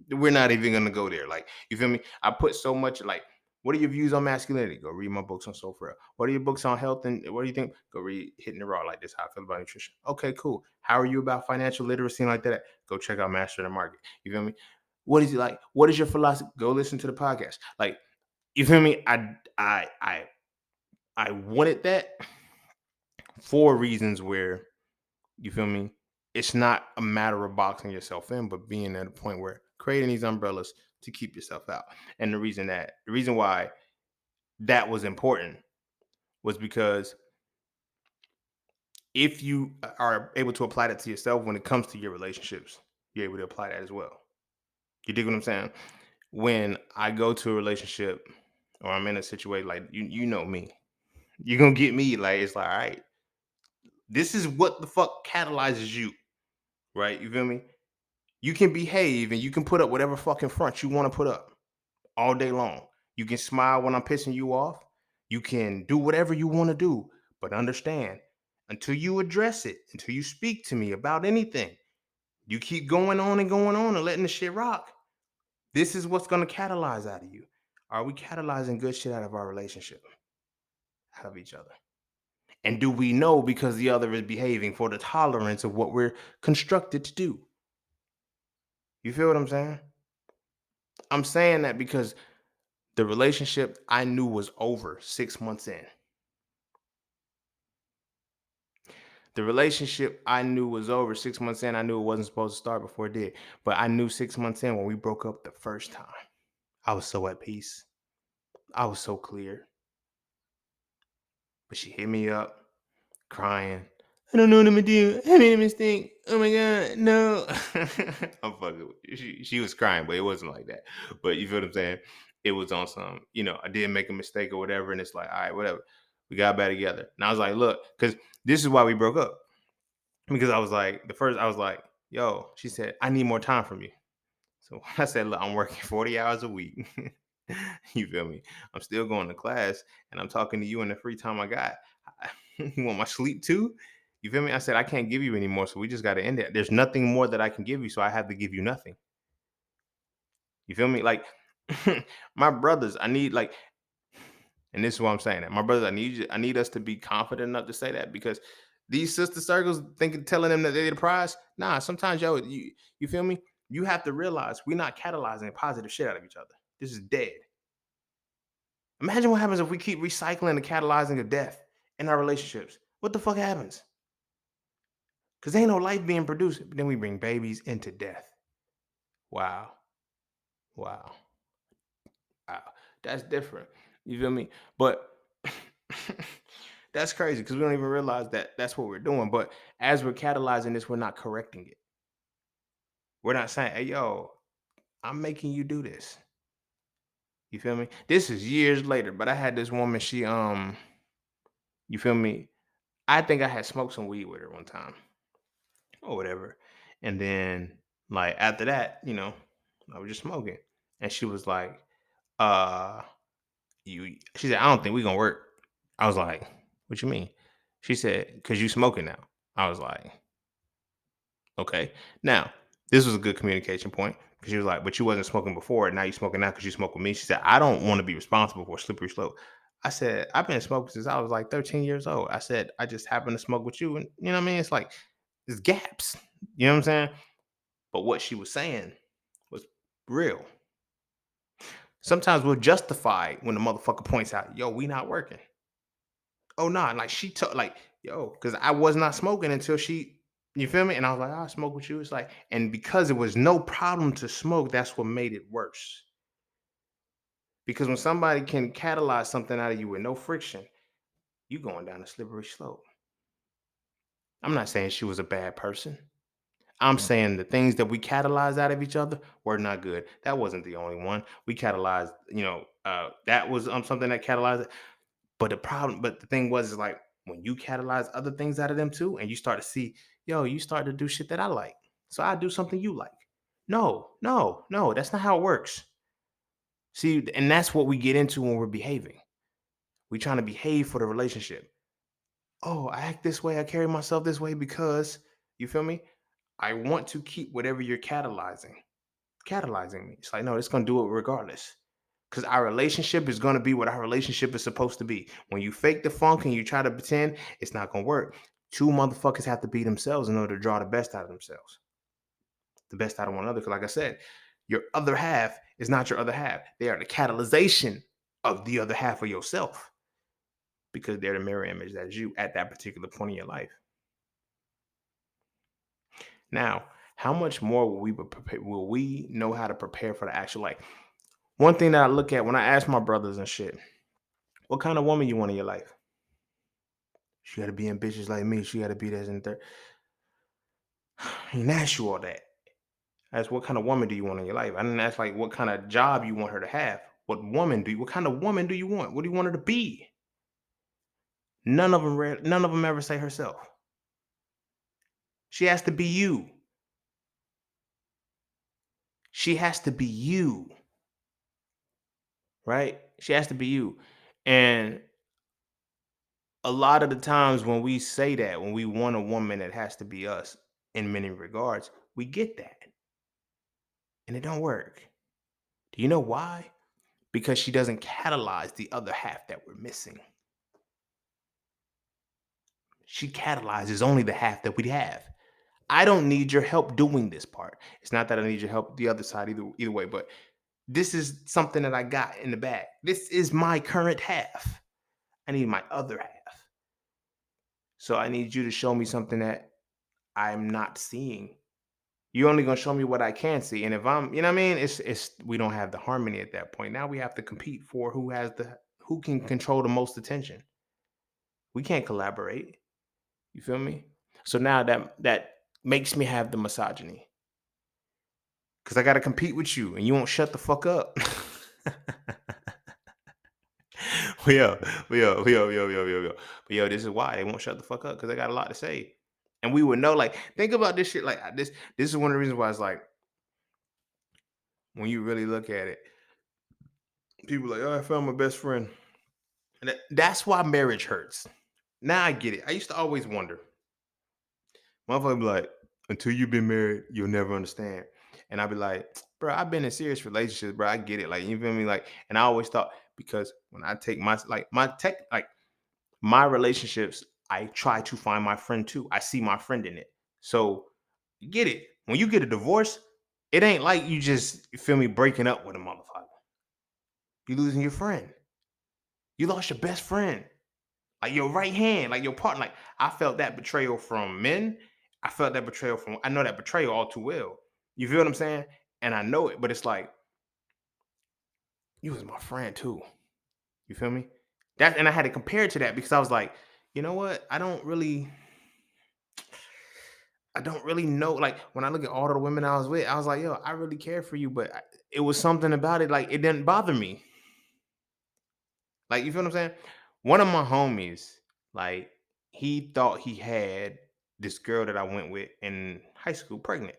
We're not even gonna go there. Like, you feel me? I put so much, like, what are your views on masculinity? Go read my books on Soul Frail. What are your books on health, and what do you think? Go read Hitting the Raw. Like, this how I feel about nutrition. Okay, cool. How are you about financial literacy and like that? Go check out Master the Market. You feel me? What is it like? What is your philosophy? Go listen to the podcast. Like, you feel me? I wanted that for reasons where, you feel me? It's not a matter of boxing yourself in, but being at a point where creating these umbrellas to keep yourself out. And the reason why that was important was because if you are able to apply that to yourself when it comes to your relationships, you're able to apply that as well. You dig what I'm saying? When I go to a relationship or I'm in a situation, like, you know me, you're gonna get me, like, it's like, all right, this is what the fuck catalyzes you, right? You feel me? You can behave and you can put up whatever fucking front you want to put up all day long. You can smile when I'm pissing you off. You can do whatever you want to do, but understand, until you address it, until you speak to me about anything, you keep going on and letting the shit rock. This is what's going to catalyze out of you. Are we catalyzing good shit out of our relationship, out of each other? And do we know because the other is behaving for the tolerance of what we're constructed to do? You feel what I'm saying? I'm saying that because the relationship I knew was over 6 months in. The relationship I knew was over 6 months in. I knew it wasn't supposed to start before it did. But I knew 6 months in, when we broke up the first time, I was so at peace. I was so clear. But she hit me up crying. I don't know what I'm gonna do. I made a mistake. Oh my god, no. I'm fucking with you. She was crying, but it wasn't like that. But you feel what I'm saying? It was on some, I did make a mistake or whatever, and it's like, all right, whatever. We got back together. And I was like, look, because this is why we broke up. Because I was like, I was like, yo, she said, I need more time from you. So I said, look, I'm working 40 hours a week. You feel me? I'm still going to class and I'm talking to you in the free time I got. You want my sleep too? You feel me? I said, I can't give you anymore. So we just got to end it. There's nothing more that I can give you. So I have to give you nothing. You feel me? Like, my brothers, I need, like, and this is why I'm saying that. My brothers, I need us to be confident enough to say that, because these sister circles telling them that they're the prize. Nah, sometimes, yo, you feel me? You have to realize we're not catalyzing positive shit out of each other. This is dead. Imagine what happens if we keep recycling the catalyzing of death in our relationships. What the fuck happens? Because ain't no life being produced. But then we bring babies into death. Wow. Wow. Wow. That's different. You feel me? But that's crazy, because we don't even realize that that's what we're doing. But as we're catalyzing this, we're not correcting it. We're not saying, hey, yo, I'm making you do this. You feel me? This is years later, but I had this woman, you feel me? I think I had smoked some weed with her one time or whatever. And then, like, after that, I was just smoking. And she was like, uh, she said, I don't think we're gonna work. I was like, what you mean? She said, because you smoking now. I was like, okay. Now, this was a good communication point, because she was like, but you wasn't smoking before, and now you smoking now because you smoke with me. She said, I don't want to be responsible for a slippery slope. I said, I've been smoking since I was like 13 years old. I said, I just happened to smoke with you. And you know what I mean? It's like, there's gaps. You know what I'm saying? But what she was saying was real. Sometimes we'll justify when the motherfucker points out, yo, we not working. Oh, nah. Like, she took, like, yo, because I was not smoking until she, you feel me? And I was like, I'll smoke with you. It's like, and because it was no problem to smoke, that's what made it worse. Because when somebody can catalyze something out of you with no friction, you going down a slippery slope. I'm not saying she was a bad person. I'm saying the things that we catalyzed out of each other were not good. That wasn't the only one. We catalyzed, that was something that catalyzed it. But the thing was, is like when you catalyze other things out of them too, and you start to see, yo, you start to do shit that I like. So I do something you like. No, no, no, that's not how it works. See, and that's what we get into when we're behaving. We trying to behave for the relationship. Oh, I act this way, I carry myself this way because you feel me? I want to keep whatever you're catalyzing me. It's like, no, it's gonna do it regardless. Because our relationship is gonna be what our relationship is supposed to be. When you fake the funk and you try to pretend, it's not gonna work. Two motherfuckers have to be themselves in order to draw the best out of themselves, the best out of one another. Because, like I said, your other half is not your other half. They are the catalyzation of the other half of yourself because they're the mirror image that is you at that particular point in your life. Now, how much more will we know how to prepare for the actual like one thing that I look at when I ask my brothers and shit, what kind of woman you want in your life? She gotta be ambitious like me. She gotta be this and that. I didn't ask you all that. I asked what kind of woman do you want in your life? I didn't ask like what kind of job you want her to have. What kind of woman do you want? What do you want her to be? None of them ever say herself. She has to be you. She has to be you. Right? She has to be you. And a lot of the times when we say that, when we want a woman that has to be us in many regards, we get that. And it don't work. Do you know why? Because she doesn't catalyze the other half that we're missing. She catalyzes only the half that we have. I don't need your help doing this part. It's not that I need your help the other side either way, but this is something that I got in the bag. This is my current half. I need my other half. So I need you to show me something that I'm not seeing. You're only gonna show me what I can see. And if I'm, you know what I mean? It's we don't have the harmony at that point. Now we have to compete for who can control the most attention. We can't collaborate. You feel me? So now that makes me have the misogyny. Cause I gotta compete with you and you won't shut the fuck up. Yo. But yo, this is why they won't shut the fuck up because they got a lot to say. And we would know, like, think about this shit like this. This is one of the reasons why it's like when you really look at it, people like, oh, I found my best friend. And that's why marriage hurts. Now I get it. I used to always wonder. Motherfucker be like, until you've been married, you'll never understand. And I'd be like, bro, I've been in serious relationships, bro. I get it. Like, you feel me? Like, and I always thought because when I take my relationships, I try to find my friend too. I see my friend in it. So you get it. When you get a divorce, it ain't like you just you feel me breaking up with a motherfucker. You losing your friend. You lost your best friend. Like your right hand, like your partner. Like I felt that betrayal from men. I felt that betrayal from I know that betrayal all too well. You feel what I'm saying? And I know it, but it's like you was my friend too. You feel me? That and I had to compare it to that because I was like, you know what? I don't really know. Like when I look at all the women I was with, I was like, yo, I really care for you, but it was something about it. Like it didn't bother me. Like you feel what I'm saying? One of my homies, like he thought he had this girl that I went with in high school pregnant.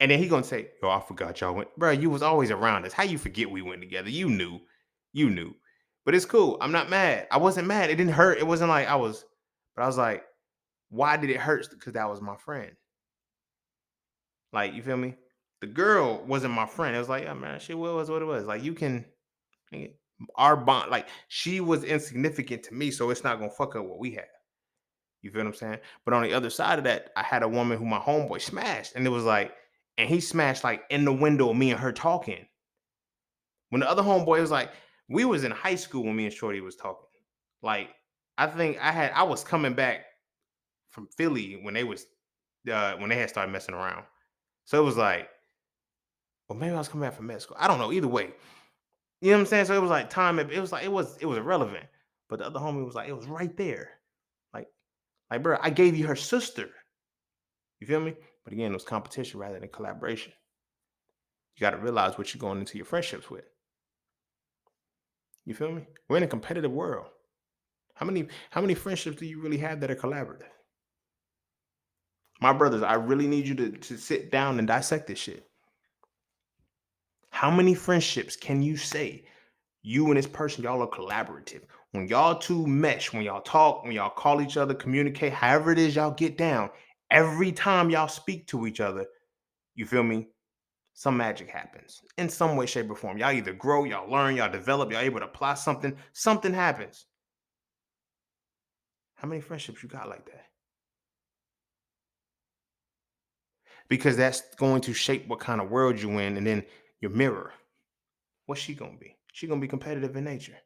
And then he gonna say, "Yo, I forgot y'all went, bro. You was always around us. How you forget we went together? You knew." But it's cool. I'm not mad. I wasn't mad. It didn't hurt. It wasn't like I was, but I was like, why did it hurt? Because that was my friend. Like you feel me? The girl wasn't my friend. It was like, yeah, man, she was what it was. Like you can, nigga, our bond, like she was insignificant to me, so it's not gonna fuck up what we had. You feel what I'm saying? But on the other side of that, I had a woman who my homeboy smashed, and it was like, and he smashed like in the window of me and her talking. When the other homeboy was like, we was in high school when me and Shorty was talking. Like, I think I was coming back from Philly when they had started messing around. So it was like, well, maybe I was coming back from med school. I don't know. Either way, you know what I'm saying. So it was like time. It was irrelevant. But the other homie was like, it was right there. Like, bro, I gave you her sister. You feel me? But again, it was competition rather than collaboration. You got to realize what you're going into your friendships with. You feel me? We're in a competitive world. How many friendships do you really have that are collaborative? My brothers, I really need you to sit down and dissect this shit. How many friendships can you say you and this person, y'all are collaborative? When y'all two mesh, when y'all talk, when y'all call each other, communicate, however it is y'all get down, every time y'all speak to each other, you feel me? Some magic happens in some way, shape, or form. Y'all either grow, y'all learn, y'all develop, y'all able to apply something, something happens. How many friendships you got like that? Because that's going to shape what kind of world you in, and then your mirror. What's she gonna be? She gonna be competitive in nature.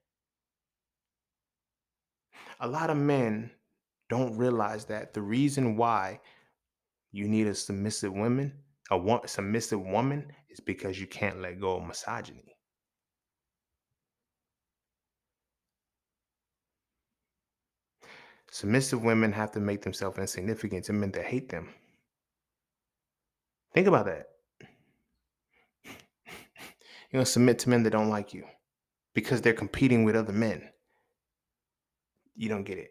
A lot of men don't realize that the reason why you need a submissive woman, submissive woman, is because you can't let go of misogyny. Submissive women have to make themselves insignificant to men that hate them. Think about that. You're gonna submit to men that don't like you because they're competing with other men. You don't get it.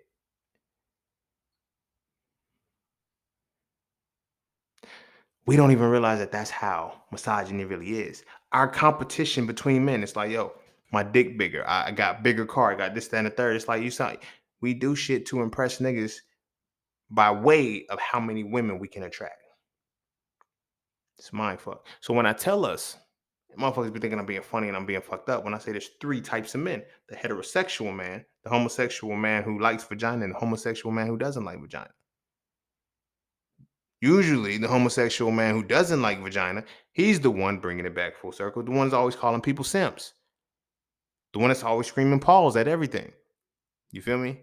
We don't even realize that that's how misogyny really is. Our competition between men, it's like, yo, my dick bigger. I got bigger car. I got this, that, and the third. It's like you saw. We do shit to impress niggas by way of how many women we can attract. It's mind fuck. So when I tell us, motherfuckers be thinking I'm being funny and I'm being fucked up when I say there's three types of men: the heterosexual man, the homosexual man who likes vagina, and the homosexual man who doesn't like vagina. Usually, the homosexual man who doesn't like vagina, he's the one bringing it back full circle. The one that's always calling people simps. The one that's always screaming pause at everything. You feel me?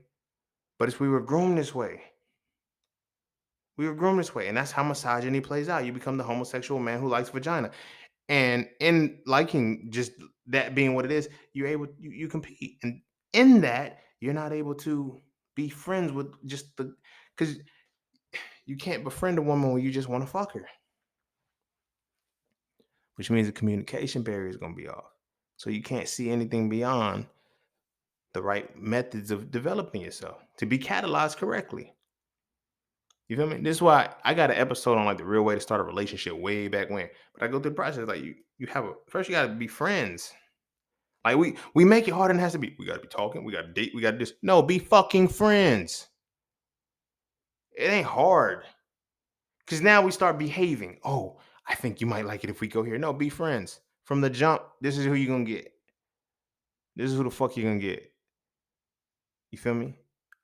But it's we were groomed this way. We were groomed this way. And that's how misogyny plays out. You become the homosexual man who likes vagina. And in liking just that being what it is, you're able, you compete. And in that, you're not able to be friends with just because you can't befriend a woman when you just want to fuck her, which means the communication barrier is going to be off. So you can't see anything beyond the right methods of developing yourself to be catalyzed correctly. You feel me? This is why I got an episode on like the real way to start a relationship way back when. But I go through the process like you have a first you gotta be friends. Like we make it harder than it has to be. We gotta be talking, we gotta date, we gotta this. No, be fucking friends. It ain't hard. Cause now we start behaving. Oh, I think you might like it if we go here. No, be friends. From the jump, this is who you're gonna get. This is who the fuck you're gonna get. You feel me?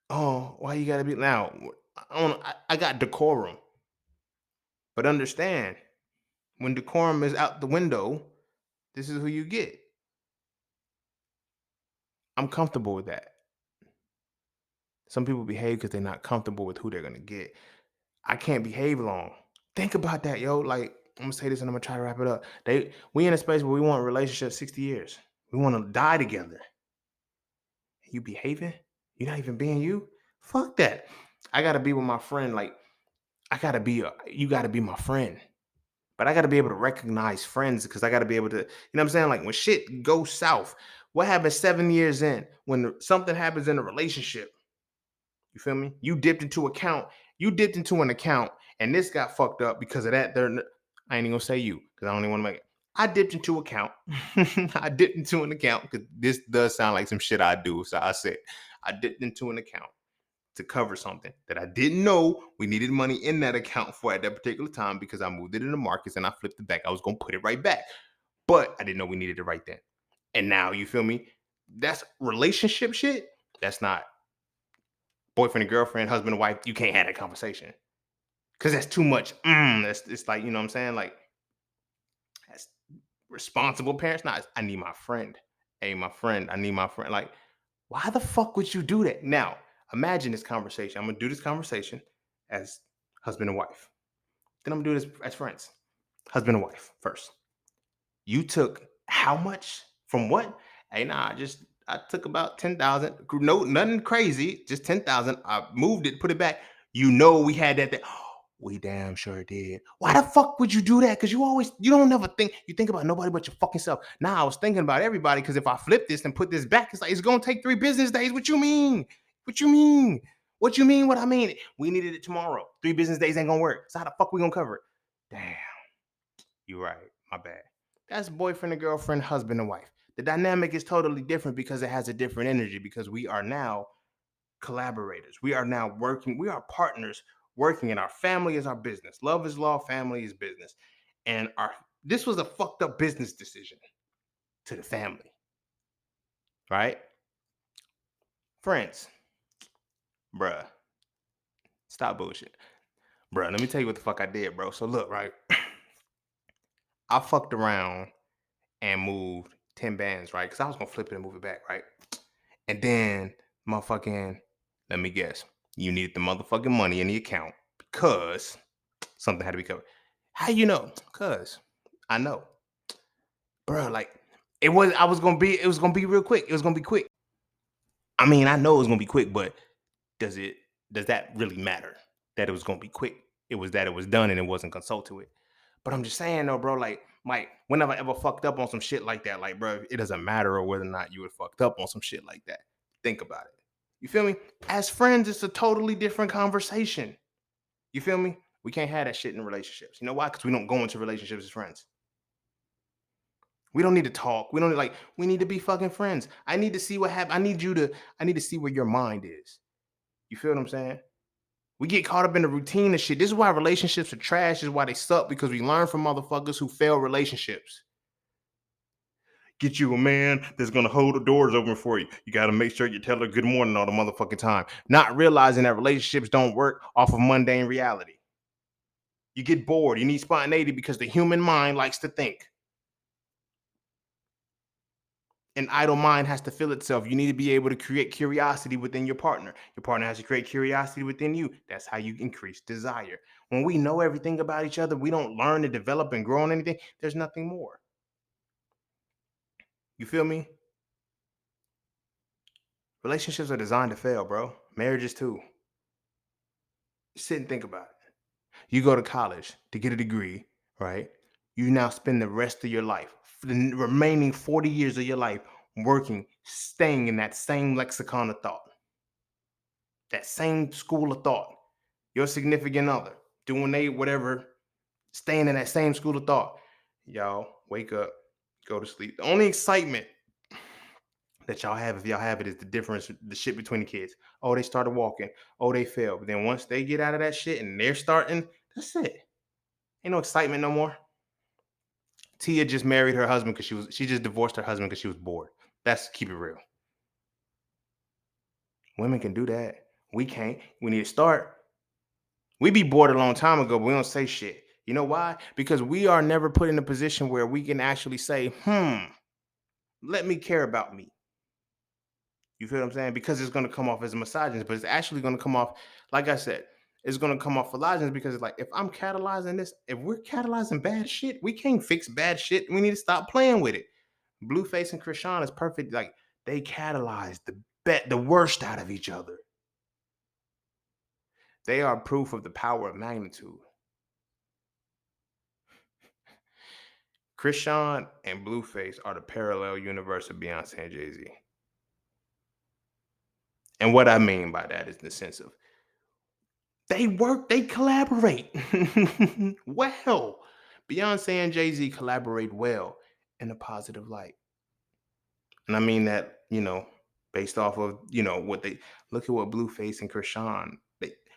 Oh, why you gotta be now? I got decorum. But understand, when decorum is out the window, this is who you get. I'm comfortable with that. Some people behave because they're not comfortable with who they're gonna get. I can't behave long. Think about that, yo. Like, I'm gonna say this and I'm gonna try to wrap it up. We in a space where we want relationships 60 years. We want to die together. You behaving? You're not even being you? Fuck that. I gotta be with my friend. Like, you gotta be my friend. But I got to be able to recognize friends because I got to be able to, you know what I'm saying? Like when shit goes south, what happens 7 years in when something happens in a relationship? You feel me? You dipped into an account and this got fucked up because of that. I ain't even gonna say you because I don't even want to make it. I dipped into account. I dipped into an account because this does sound like some shit I do. So I said, I dipped into an account to cover something that I didn't know we needed money in that account for at that particular time because I moved it in the markets and I flipped it back. I was going to put it right back, but I didn't know we needed it right then. And now you feel me? That's relationship shit. That's not boyfriend and girlfriend, husband and wife. You can't have that conversation because that's too much. It's like, you know what I'm saying? Like that's responsible parents. Not, I need my friend. Hey, my friend, I need my friend. Like, why the fuck would you do that? Now, imagine this conversation. I'm gonna do this conversation as husband and wife. Then I'm gonna do this as friends. Husband and wife first. You took how much from what? Hey, nah, I took about 10,000. No, nothing crazy, just 10,000. I moved it, put it back. You know we had that thing. We damn sure did. Why the fuck would you do that? Because you don't never think about nobody but your fucking self. Now I was thinking about everybody because if I flip this and put this back, it's like it's gonna take 3 business days. What you mean? What you mean? What you mean? What I mean? We needed it tomorrow. 3 business days ain't gonna work. So how the fuck we gonna cover it? Damn, you right. My bad. That's boyfriend and girlfriend, husband and wife. The dynamic is totally different because it has a different energy because we are now collaborators. We are now working. We are partners working, and our family is our business. Love is law, family is business. And our this was a fucked up business decision to the family, right? Friends, bruh, stop bullshit. Bruh, let me tell you what the fuck I did, bro. So look, right? I fucked around and moved 10 bands, right? Because I was gonna flip it and move it back, right? And then motherfucking, let me guess, you needed the motherfucking money in the account because something had to be covered. How you know? Cause I know, bro. Like it was. I was gonna be. It was gonna be real quick. It was gonna be quick. I mean, I know it was gonna be quick, but does it? Does that really matter? That it was gonna be quick. It was that it was done and it wasn't consult to it. But I'm just saying though, bro. Like whenever I ever fucked up on some shit like that, like bro, it doesn't matter whether or not you had fucked up on some shit like that. Think about it. You feel me? As friends, it's a totally different conversation. You feel me? We can't have that shit in relationships. You know why? Because we don't go into relationships as friends. We don't need to talk. We don't need, like, we need to be fucking friends. I need to see what happened. I need to see where your mind is. You feel what I'm saying? We get caught up in the routine of shit. This is why relationships are trash. This is why they suck because we learn from motherfuckers who fail relationships. Get you a man that's gonna hold the doors open for you. You gotta make sure you tell her good morning all the motherfucking time. Not realizing that relationships don't work off of mundane reality. You get bored. You need spontaneity because the human mind likes to think. An idle mind has to fill itself. You need to be able to create curiosity within your partner. Your partner has to create curiosity within you. That's how you increase desire. When we know everything about each other, we don't learn to develop and grow on anything. There's nothing more. You feel me? Relationships are designed to fail, bro. Marriages too. Sit and think about it. You go to college to get a degree, right? You now spend the rest of your life, the remaining 40 years of your life, working, staying in that same lexicon of thought, that same school of thought. Your significant other doing they whatever, staying in that same school of thought. Y'all wake up, go to sleep. The only excitement that y'all have, if y'all have it, is the difference, the shit between the kids. Oh, they started walking. Oh, they fell. But then once they get out of that shit and they're starting, that's it. Ain't no excitement no more. Tia just married her husband because she just divorced her husband because she was bored. That's keep it real. Women can do that. We can't. We need to start. We be bored a long time ago, but we don't say shit. You know why? Because we are never put in a position where we can actually say, let me care about me. You feel what I'm saying? Because it's going to come off as a misogynist, but it's actually going to come off, like I said, it's going to come off philogynous because it's like, if I'm catalyzing this, if we're catalyzing bad shit, we can't fix bad shit. We need to stop playing with it. Blueface and Krishan is perfect. Like, they catalyze the worst out of each other. They are proof of the power of magnitude. Krishan and Blueface are the parallel universe of Beyonce and Jay-Z. And what I mean by that is the sense of they collaborate well. Beyonce and Jay-Z collaborate well in a positive light. And I mean that, based off of, what they look at what Blueface and Krishan,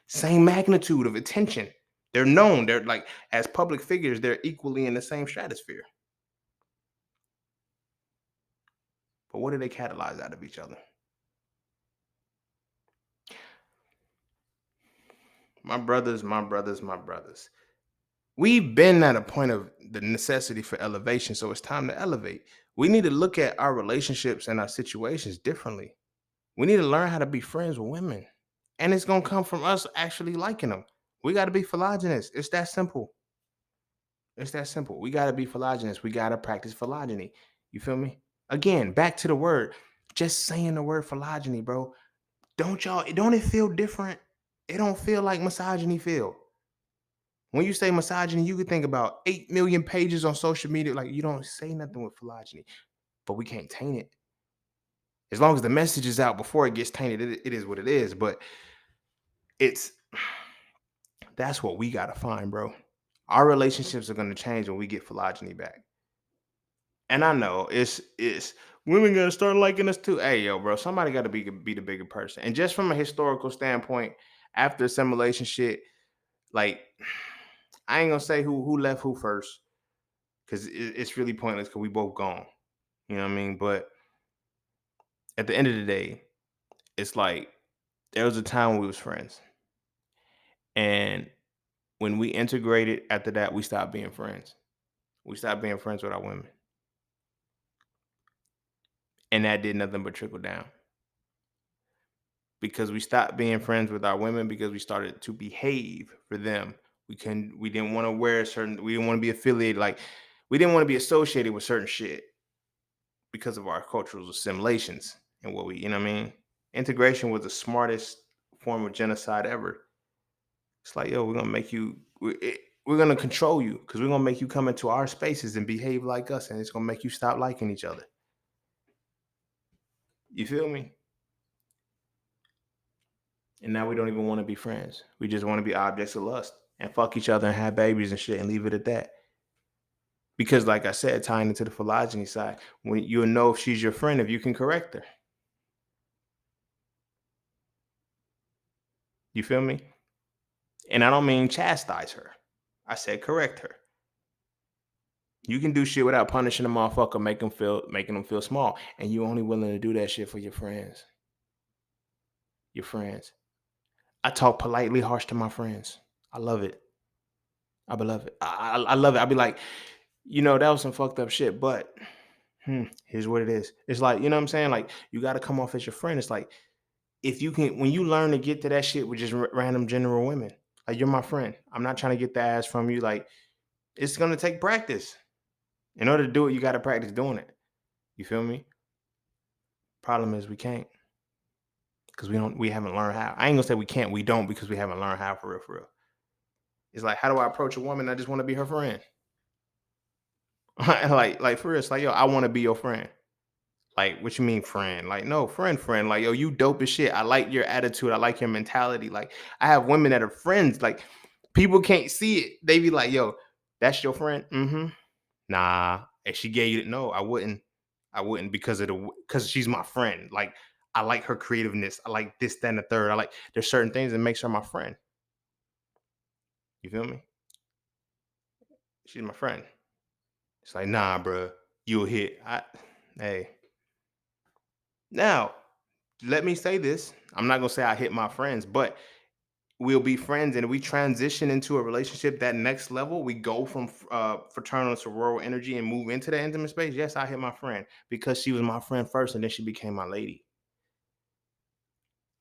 same magnitude of attention. They're known. They're like, as public figures, they're equally in the same stratosphere. But what do they catalyze out of each other? My brothers, my brothers, my brothers. We've been at a point of the necessity for elevation, so it's time to elevate. We need to look at our relationships and our situations differently. We need to learn how to be friends with women. And it's going to come from us actually liking them. We got to be philogynous. It's that simple. It's that simple. We got to be philogynous. We got to practice philogyny. You feel me? Again, back to the word. Just saying the word philogyny, bro. Don't it feel different? It don't feel like misogyny feel. When you say misogyny, you could think about 8 million pages on social media. Like, you don't say nothing with phylogeny, but we can't taint it. As long as the message is out before it gets tainted, it is what it is. But it's that's what we gotta find, bro. Our relationships are gonna change when we get phylogeny back. And I know it's women gonna start liking us too. Hey, yo, bro, somebody got to be the bigger person. And just from a historical standpoint, after assimilation shit, like I ain't gonna say who left who first because it's really pointless because we both gone. You know what I mean? But at the end of the day, it's like there was a time when we was friends, and when we integrated after that, we stopped being friends. We stopped being friends with our women, and that did nothing but trickle down because we stopped being friends with our women because we started to behave for them. We didn't want to wear certain, we didn't want to be affiliated, like we didn't want to be associated with certain shit because of our cultural assimilations and what we, you know what I mean? Integration was the smartest form of genocide ever. It's like, yo, we're gonna make you, we're gonna control you because we're gonna make you come into our spaces and behave like us, and it's gonna make you stop liking each other. You feel me? And now we don't even want to be friends. We just want to be objects of lust and fuck each other and have babies and shit and leave it at that. Because, like I said, tying into the phylogeny side, when you'll know if she's your friend if you can correct her. You feel me? And I don't mean chastise her. I said correct her. You can do shit without punishing a motherfucker, making them feel small, and you only willing to do that shit for your friends. Your friends. I talk politely harsh to my friends. I love it. I love it. I love it. I be like, that was some fucked up shit, but here's what it is. It's like, you know what I'm saying? Like, you got to come off as your friend. It's like, if you can, when you learn to get to that shit with just random general women, like, you're my friend. I'm not trying to get the ass from you. Like, it's going to take practice. In order to do it, you got to practice doing it. You feel me? Problem is we can't because we haven't learned how. I ain't gonna say we can't, we don't because we haven't learned how for real, for real. It's like, how do I approach a woman? I just want to be her friend. like for real, it's like, yo, I want to be your friend. Like, what you mean, friend? Like, no, friend. Like, yo, you dope as shit. I like your attitude. I like your mentality. Like, I have women that are friends. Like, people can't see it. They be like, yo, that's your friend? Mm-hmm. Nah. If she gave you no, I wouldn't. I wouldn't because she's my friend. Like, I like her creativeness. I like this, that, and the third. There's certain things that makes her my friend. You feel me? She's my friend. It's like, nah, bro, you'll hit. Hey. Now, let me say this. I'm not gonna say I hit my friends, but we'll be friends, and we transition into a relationship. That next level, we go from fraternal and sororal energy and move into the intimate space. Yes, I hit my friend because she was my friend first, and then she became my lady.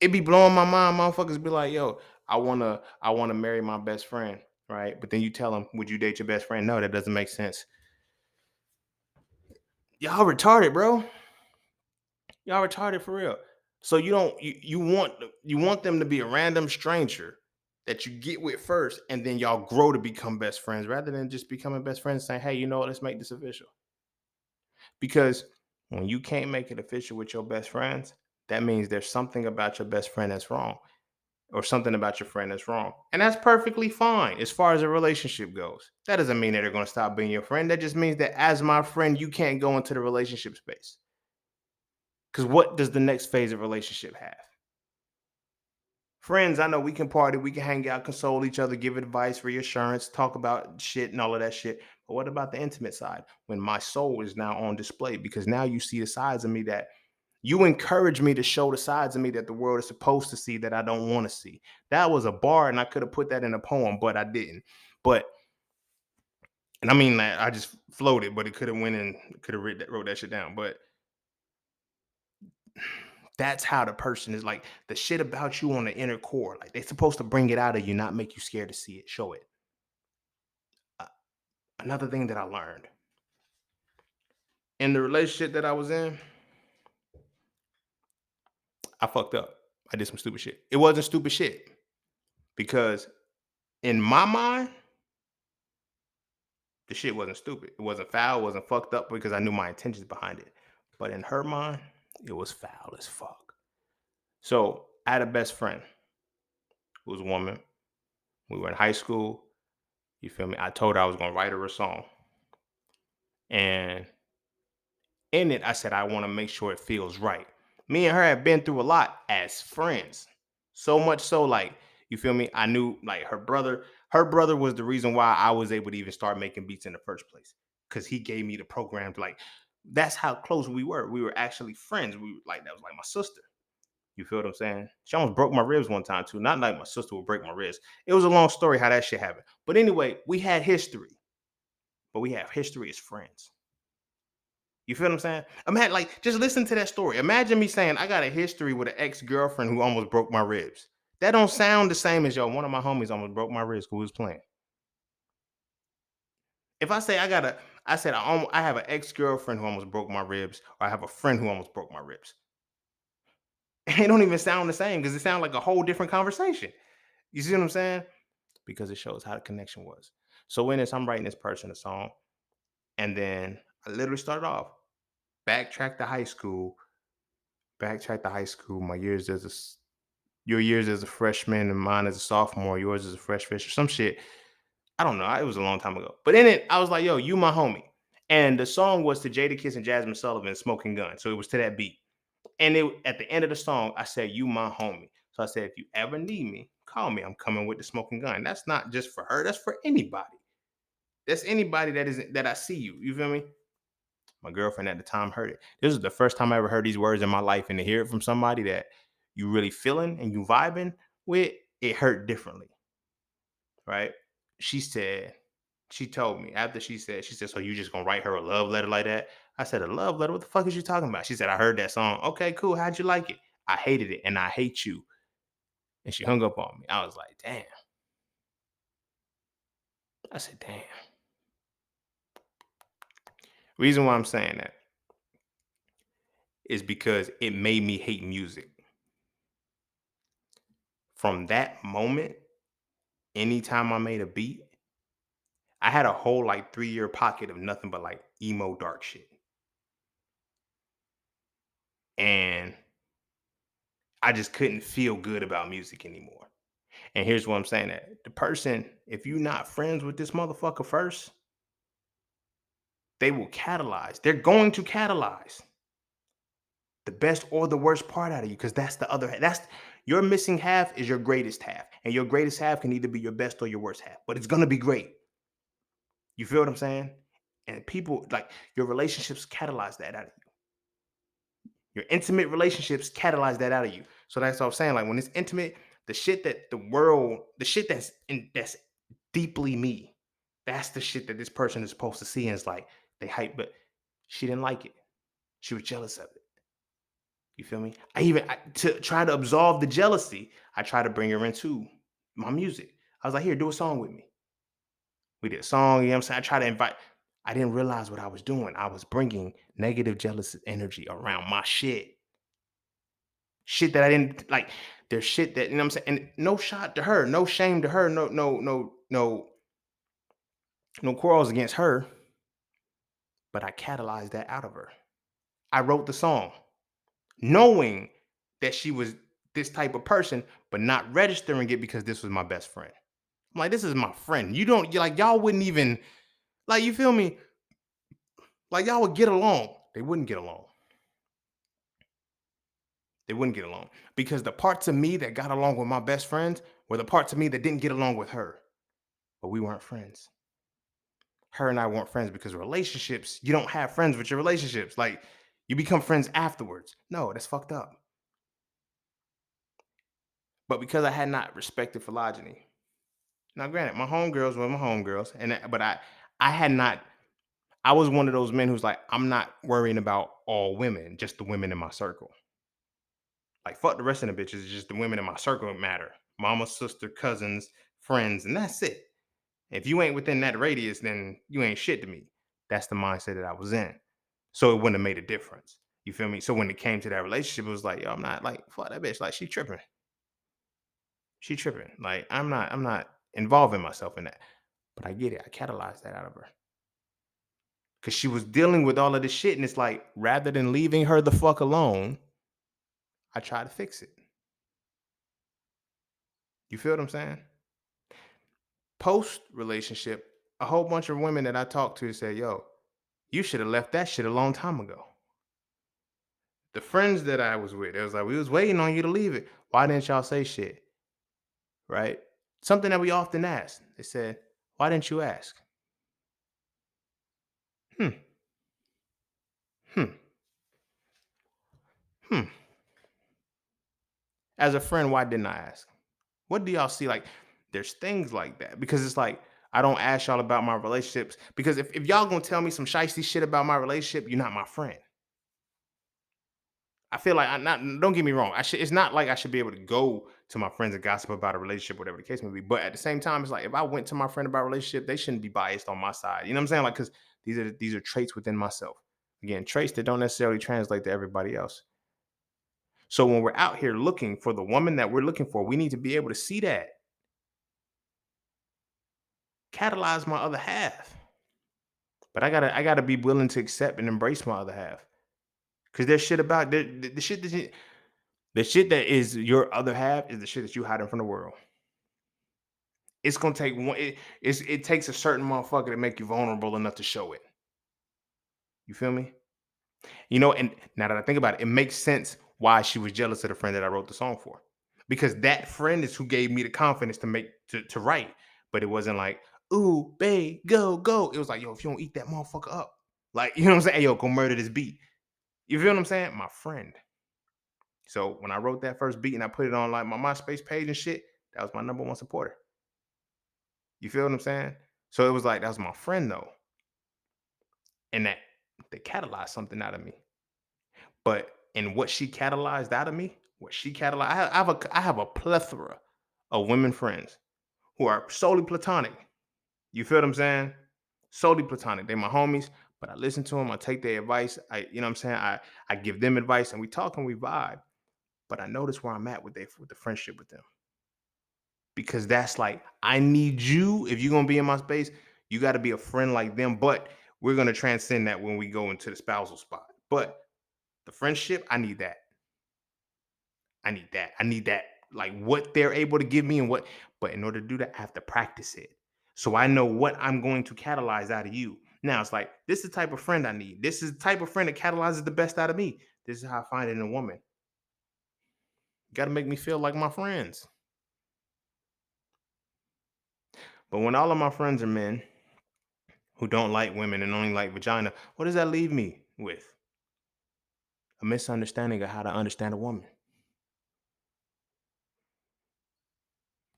It be blowing my mind. Motherfuckers be like, "Yo, I wanna marry my best friend," right? But then you tell them, "Would you date your best friend?" No, that doesn't make sense. Y'all retarded, bro. Y'all retarded for real. So you don't you want them to be a random stranger that you get with first, and then y'all grow to become best friends rather than just becoming best friends saying, hey, you know what, let's make this official. Because when you can't make it official with your best friends, that means there's something about your best friend that's wrong, or something about your friend that's wrong. And that's perfectly fine as far as a relationship goes. That doesn't mean that they're going to stop being your friend. That just means that as my friend, you can't go into the relationship space. Because what does the next phase of relationship have? Friends, I know we can party, we can hang out, console each other, give advice, reassurance, talk about shit and all of that shit. But what about the intimate side? When my soul is now on display, because now you see the sides of me that you encourage me to show, the sides of me that the world is supposed to see that I don't want to see. That was a bar, and I could have put that in a poem, but I didn't. But and I mean that I just floated, but it could have went and could have wrote that shit down. But that's how the person is, like the shit about you on the inner core. Like they're supposed to bring it out of you, not make you scared to see it, show it. Uh, Another thing that I learned in the relationship that I was in, I fucked up. I did some stupid shit. It wasn't stupid shit because in my mind, The shit wasn't stupid. It wasn't foul. It wasn't fucked up because I knew my intentions behind it. But in her mind, it was foul as fuck. So I had a best friend who was a woman. We were in high school. You feel me? I told her I was gonna write her a song. And in it, I said I want to make sure it feels right. Me and her have been through a lot as friends. So much so, like, you feel me? I knew like her brother was the reason why I was able to even start making beats in the first place. Cause he gave me the program to like that's how close we were. We were actually friends. We were, like that was like my sister. You feel what I'm saying? She almost broke my ribs one time too. Not like my sister would break my ribs. It was a long story how that shit happened. But anyway, we had history, but we have history as friends. You feel what I'm saying? Imagine, like, just listen to that story. Imagine me saying I got a history with an ex-girlfriend who almost broke my ribs. That don't sound the same as yo. One of my homies almost broke my ribs because we was playing. If I say I said I have an ex-girlfriend who almost broke my ribs, or I have a friend who almost broke my ribs. It don't even sound the same because it sounds like a whole different conversation. You see what I'm saying? Because it shows how the connection was. So in this, I'm writing this person a song, and then I literally started off backtrack to high school my years as your years as a freshman and mine as a sophomore, yours as a freshman or some shit. I don't know. It was a long time ago. But in it, I was like, yo, you my homie. And the song was to Jadakiss and Jasmine Sullivan, Smoking Gun. So it was to that beat. And at the end of the song, I said, you my homie. So I said, if you ever need me, call me. I'm coming with the smoking gun. That's not just for her. That's for anybody. That's anybody that I see you. You feel me? My girlfriend at the time heard it. This is the first time I ever heard these words in my life, and to hear it from somebody that you really feeling and you vibing with, it hurt differently, right? She said, she told me after she said, so you just gonna write her a love letter like that? I said, a love letter? What the fuck is you talking about? She said, I heard that song. Okay, cool. How'd you like it? I hated it and I hate you. And she hung up on me. I was like, damn. I said, damn. Reason why I'm saying that is because it made me hate music. From that moment, anytime I made a beat, I had a whole like 3-year pocket of nothing but like emo dark shit. And I just couldn't feel good about music anymore. And here's what I'm saying that the person, if you're not friends with this motherfucker first, they will catalyze. They're going to catalyze the best or the worst part out of you because that's the other half. That's your missing half is your greatest half. And your greatest half can either be your best or your worst half, but it's going to be great. You feel what I'm saying? And people like your relationships catalyze that out of you. Your intimate relationships catalyze that out of you. So that's what I'm saying. Like when it's intimate, the shit that the world, the shit that's deeply me, that's the shit that this person is supposed to see. And it's like they hype, but she didn't like it. She was jealous of it. You feel me? To try to absolve the jealousy, I try to bring her into my music. I was like, here, do a song with me. We did a song, you know what I'm saying? I try to invite. I didn't realize what I was doing. I was bringing negative, jealous energy around my shit. Shit that I didn't like. There's shit that, you know what I'm saying? And no shot to her, no shame to her, no quarrels against her. But I catalyzed that out of her. I wrote the song knowing that she was this type of person, but not registering it because this was my best friend. I'm like, this is my friend. You don't like y'all wouldn't even like you feel me? Like y'all would get along. They wouldn't get along. They wouldn't get along because the parts of me that got along with my best friends were the parts of me that didn't get along with her. But we weren't friends. Her and I weren't friends because relationships, you don't have friends with your relationships. Like you become friends afterwards. No, that's fucked up. But because I had not respected phylogeny, now granted, my homegirls were my homegirls, I had not. I was one of those men who's like, I'm not worrying about all women, just the women in my circle. Like fuck the rest of the bitches, just the women in my circle that matter. Mama, sister, cousins, friends, and that's it. If you ain't within that radius, then you ain't shit to me. That's the mindset that I was in. So it wouldn't have made a difference. You feel me? So when it came to that relationship, it was like, yo, I'm not like fuck that bitch. Like she tripping. She tripping. Like I'm not involving myself in that. But I get it. I catalyzed that out of her. because she was dealing with all of this shit. And it's like, rather than leaving her the fuck alone, I try to fix it. You feel what I'm saying? Post relationship, a whole bunch of women that I talked to said, yo, you should have left that shit a long time ago. The friends that I was with, it was like, we was waiting on you to leave it. Why didn't y'all say shit? Right? Something that we often ask. They said, why didn't you ask? Hmm. Hmm. Hmm. As a friend, why didn't I ask? What do y'all see? Like, there's things like that. Because it's like, I don't ask y'all about my relationships. Because if y'all gonna tell me some shiesty shit about my relationship, you're not my friend. I feel like I'm not. Don't get me wrong. I should. It's not like I should be able to go to my friends and gossip about a relationship, whatever the case may be. But at the same time, it's like if I went to my friend about a relationship, they shouldn't be biased on my side. You know what I'm saying? Like, because these are traits within myself. Again, traits that don't necessarily translate to everybody else. So when we're out here looking for the woman that we're looking for, we need to be able to see that, catalyze my other half. But I gotta be willing to accept and embrace my other half. Because there's shit about the shit the shit that is your other half is the shit that you hiding from the world. It's gonna take one. It takes a certain motherfucker to make you vulnerable enough to show it. You feel me? And now that I think about it, it makes sense why she was jealous of the friend that I wrote the song for, because that friend is who gave me the confidence to write. But it wasn't like, ooh, babe, go go. It was like, yo, if you don't eat that motherfucker up, like, you know what I'm saying? Hey, yo, go murder this beat. You feel what I'm saying? My friend. So when I wrote that first beat and I put it on like my MySpace page and shit, that was my number one supporter. You feel what I'm saying? So it was like that was my friend though, and that they catalyzed something out of me. But in what she catalyzed out of me, what she catalyzed, I have a plethora of women friends who are solely platonic. You feel what I'm saying? Solely platonic. They my homies, but I listen to them. I take their advice. You know what I'm saying? I give them advice, and we talk and we vibe. But I notice where I'm at with the friendship with them, because that's like, I need you. If you're gonna be in my space, you got to be a friend like them. But we're gonna transcend that when we go into the spousal spot. But the friendship, I need that. I need that. I need that. Like what they're able to give me and what. But in order to do that, I have to practice it. So I know what I'm going to catalyze out of you. Now it's like, this is the type of friend I need. This is the type of friend that catalyzes the best out of me. This is how I find it in a woman. You got to make me feel like my friends. But when all of my friends are men who don't like women and only like vagina, what does that leave me with? A misunderstanding of how to understand a woman.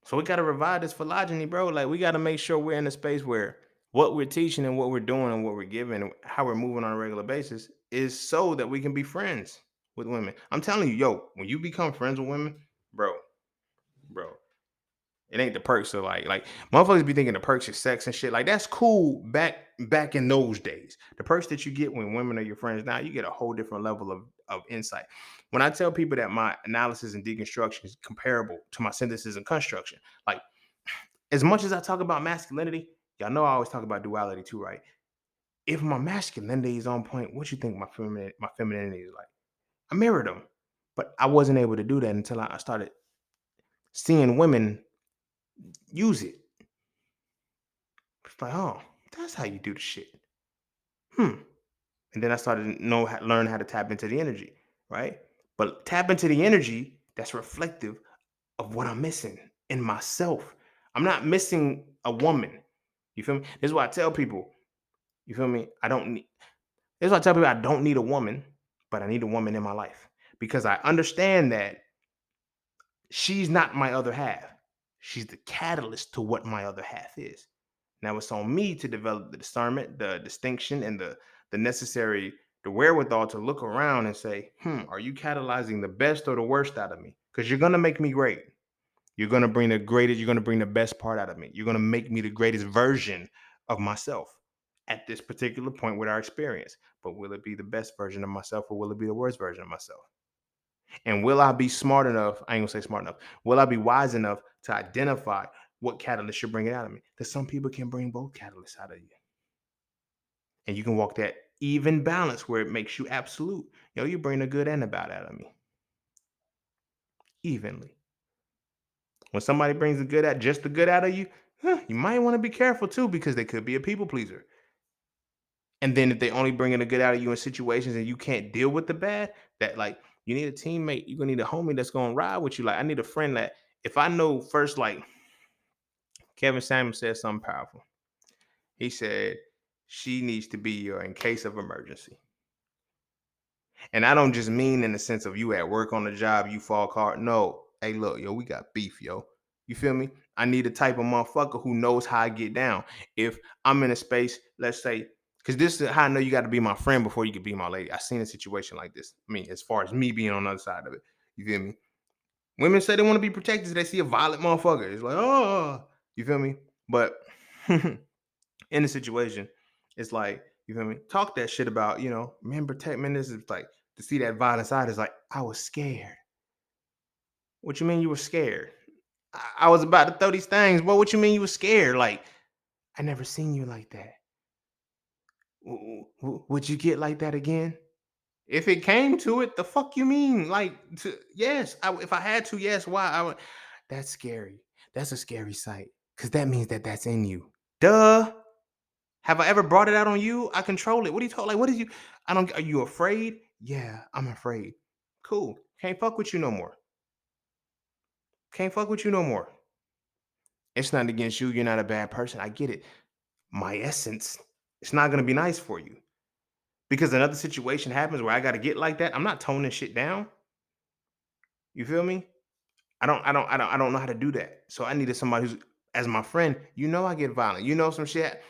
So we got to revive this phylogeny, bro. Like, we got to make sure we're in a space where what we're teaching and what we're doing and what we're giving and how we're moving on a regular basis is so that we can be friends with women. I'm telling you, yo, when you become friends with women, bro, bro, it ain't the perks of like motherfuckers be thinking the perks of sex and shit. Like, that's cool back in those days. The perks that you get when women are your friends now, you get a whole different level of insight. When I tell people that my analysis and deconstruction is comparable to my synthesis and construction, like, as much as I talk about masculinity, y'all know I always talk about duality too, right? If my masculinity is on point, what you think my femininity is like? I mirrored them, but I wasn't able to do that until I started seeing women use it. It's like, oh, that's how you do the shit. And then I started to learn how to tap into the energy, right? But tap into the energy that's reflective of what I'm missing in myself. I'm not missing a woman. You feel me? This is why I tell people. You feel me? I don't need. This is why I tell people I don't need a woman, but I need a woman in my life, because I understand that she's not my other half. She's the catalyst to what my other half is. Now it's on me to develop the discernment, the distinction, and the necessary the wherewithal to look around and say, are you catalyzing the best or the worst out of me? Because you're gonna make me great. You're gonna bring the greatest, you're gonna bring the best part out of me. You're gonna make me the greatest version of myself at this particular point with our experience. But will it be the best version of myself, or will it be the worst version of myself? And will I be smart enough? I ain't gonna say smart enough. Will I be wise enough to identify what catalyst you're bringing out of me? Because some people can bring both catalysts out of you. And you can walk that even balance where it makes you absolute. You bring the good and the bad out of me evenly. When somebody brings the good out, just the good out of you, you might want to be careful too because they could be a people pleaser. And then if they only bringing the good out of you in situations and you can't deal with the bad, that like you need a teammate, you're gonna need a homie that's gonna ride with you. Like I need a friend that if I know first, like Kevin Samuel said something powerful. He said she needs to be your in case of emergency. And I don't just mean in the sense of you at work on the job, you fall hard. No, hey, look, yo, we got beef, yo. You feel me? I need a type of motherfucker who knows how I get down. If I'm in a space, let's say, because this is how I know you got to be my friend before you can be my lady. I seen a situation like this. I mean, as far as me being on the other side of it, you feel me? Women say they want to be protected. So they see a violent motherfucker. It's like, oh, you feel me? But in the situation, it's like, you feel me? Talk that shit about, men protect men. This is like to see that violent side is like, I was scared. What you mean you were scared? I was about to throw these things. But what you mean you were scared? Like, I never seen you like that. Would you get like that again? If it came to it, the fuck you mean? Like, yes, if I had to, yes, why? I would. That's scary. That's a scary sight because that means that that's in you. Duh. Have I ever brought it out on you? I control it. What are you talking? Like, what is you? I don't. Are you afraid? Yeah, I'm afraid. Cool. Can't fuck with you no more. Can't fuck with you no more. It's not against you. You're not a bad person. I get it. My essence. It's not gonna be nice for you because another situation happens where I got to get like that. I'm not toning shit down. You feel me? I don't know how to do that. So I needed somebody who's as my friend. I get violent. Some shit.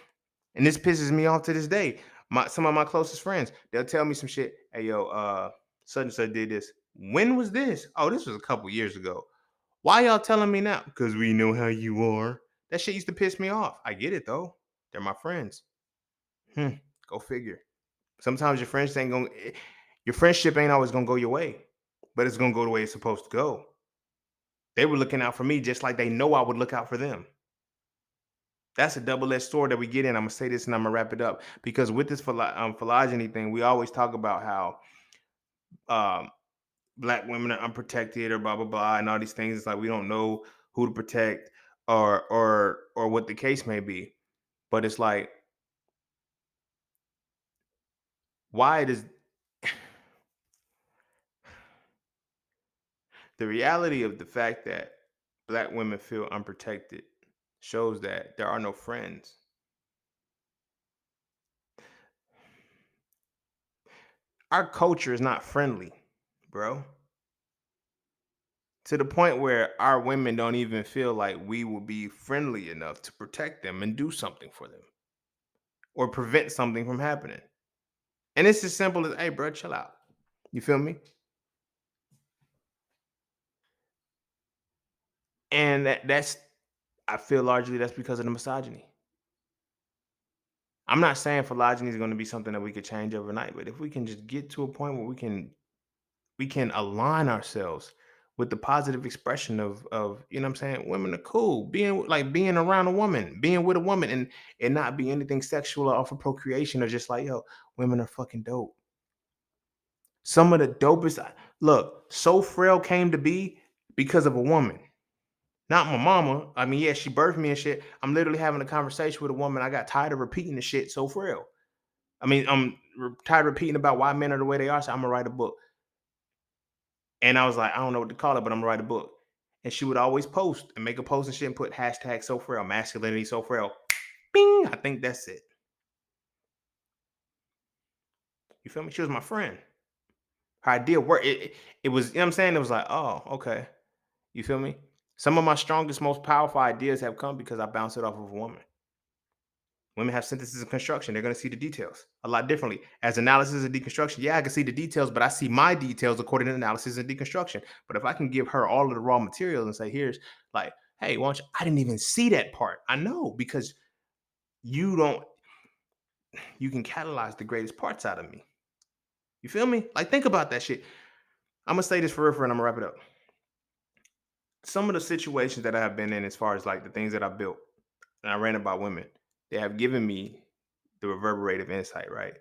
And this pisses me off to this day. Some of my closest friends, they'll tell me some shit. Hey, yo, such and such did this. When was this? Oh, this was a couple years ago. Why y'all telling me now? Because we know how you are. That shit used to piss me off. I get it though. They're my friends. Go figure. Sometimes your friendship ain't always gonna go your way, but it's gonna go the way it's supposed to go. They were looking out for me just like they know I would look out for them. That's a double-edged sword that we get in. I'm gonna say this and I'm gonna wrap it up because with this philogyny thing, we always talk about how um, black women are unprotected or blah blah blah and all these things. It's like we don't know who to protect or what the case may be. But it's like why does the reality of the fact that black women feel unprotected shows that there are no friends. Our culture is not friendly, bro. To the point where our women don't even feel like we will be friendly enough to protect them and do something for them or prevent something from happening. And it's as simple as, hey, bro, chill out. You feel me? And I feel largely that's because of the misogyny. I'm not saying phylogeny is going to be something that we could change overnight, but if we can just get to a point where we can align ourselves with the positive expression of what I'm saying, women are cool, being around a woman, being with a woman, and not be anything sexual or for procreation or just like yo, women are fucking dope. Some of the dopest look, so frail came to be because of a woman. Not my mama. I mean, yeah, she birthed me and shit. I'm literally having a conversation with a woman. I got tired of repeating the shit so frail. I mean, I'm tired of repeating about why men are the way they are. So I'm gonna write a book. And I was like, I don't know what to call it, but I'm gonna write a book. And she would always post and make a post and shit and put hashtag so frail, masculinity so frail. Bing! I think that's it. You feel me? She was my friend. Her idea worked. It was, you know what I'm saying? It was like, oh, okay. You feel me? Some of my strongest, most powerful ideas have come because I bounced it off of a woman. Women have synthesis and construction. They're going to see the details a lot differently. As analysis and deconstruction, yeah, I can see the details, but I see my details according to analysis and deconstruction. But if I can give her all of the raw materials and say, here's like, hey, why don't you? I didn't even see that part. I know because you don't, you can catalyze the greatest parts out of me. You feel me? Like, think about that shit. I'm going to say this for real, and I'm going to wrap it up. Some of the situations that I have been in, as far as like the things that I built and I ran about women, they have given me the reverberative insight, right?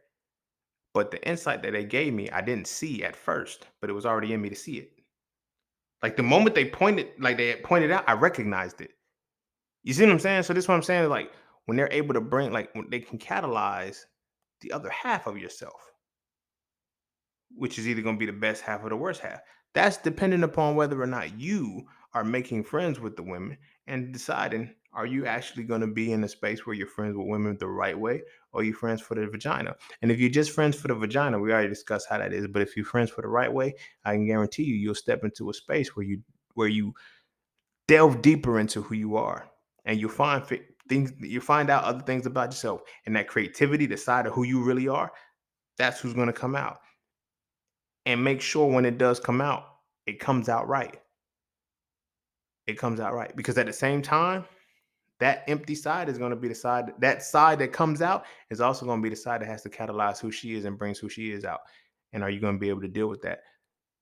But the insight that they gave me, I didn't see at first, but it was already in me to see it. Like the moment they had pointed out, I recognized it. You see what I'm saying? So this is what I'm saying. Like when they're able to bring, like when they can catalyze the other half of yourself, which is either going to be the best half or the worst half. That's dependent upon whether or not you are making friends with the women and deciding, are you actually going to be in a space where you're friends with women the right way, or are you friends for the vagina? And if you're just friends for the vagina, we already discussed how that is. But if you're friends for the right way, I can guarantee you, you'll step into a space where you delve deeper into who you are, and you'll find things. You find out other things about yourself, and that creativity, the side of who you really are. That's who's going to come out. And make sure when it does come out, it comes out right. It comes out right. Because at the same time, that empty side is going to be that side that comes out is also going to be the side that has to catalyze who she is and brings who she is out. And are you going to be able to deal with that?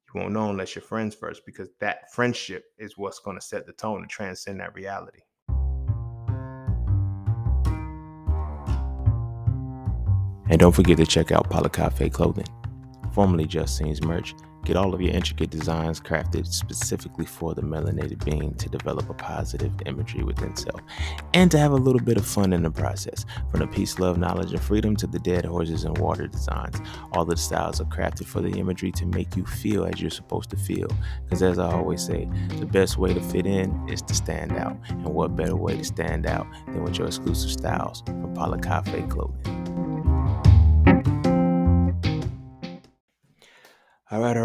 You won't know unless you're friends first, because that friendship is what's going to set the tone to transcend that reality. And don't forget to check out Cafe Clothing, formerly Just Scenes merch. Get all of your intricate designs crafted specifically for the melanated being to develop a positive imagery within self and to have a little bit of fun in the process. From the peace, love, knowledge, and freedom to the dead horses and water designs, all of the styles are crafted for the imagery to make you feel as you're supposed to feel. Because as I always say, the best way to fit in is to stand out. And what better way to stand out than with your exclusive styles from Cafe Clothing. All right.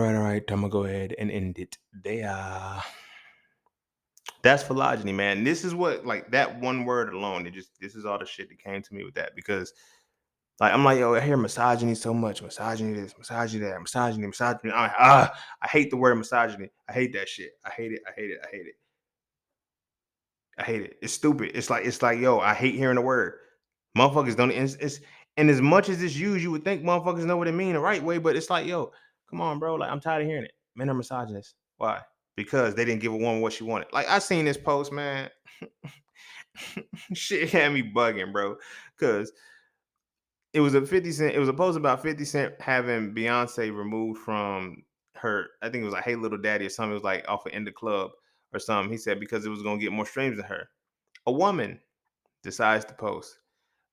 I'm gonna go ahead and end it there. That's phylogeny, man. This is what, like, that one word alone. This is all the shit that came to me with that, because like I'm like, yo, I hear misogyny so much, misogyny this, misogyny that, misogyny. I hate the word misogyny. I hate that shit. I hate it. I hate it. I hate it. I hate it. It's stupid. It's like, yo, I hate hearing the word. Motherfuckers don't. It's and as much as it's used, you would think motherfuckers know what it mean the right way, but it's like, yo, come on, bro. Like I'm tired of hearing it. Men are misogynists. Why? Because they didn't give a woman what she wanted. Like I seen this post, man. Shit had me bugging, bro. Cause it was a 50 Cent. It was a post about 50 Cent having Beyonce removed from her. I think it was like Hey Little Daddy or something. It was like off of In the Club or something. He said because it was gonna get more streams than her. A woman decides to post.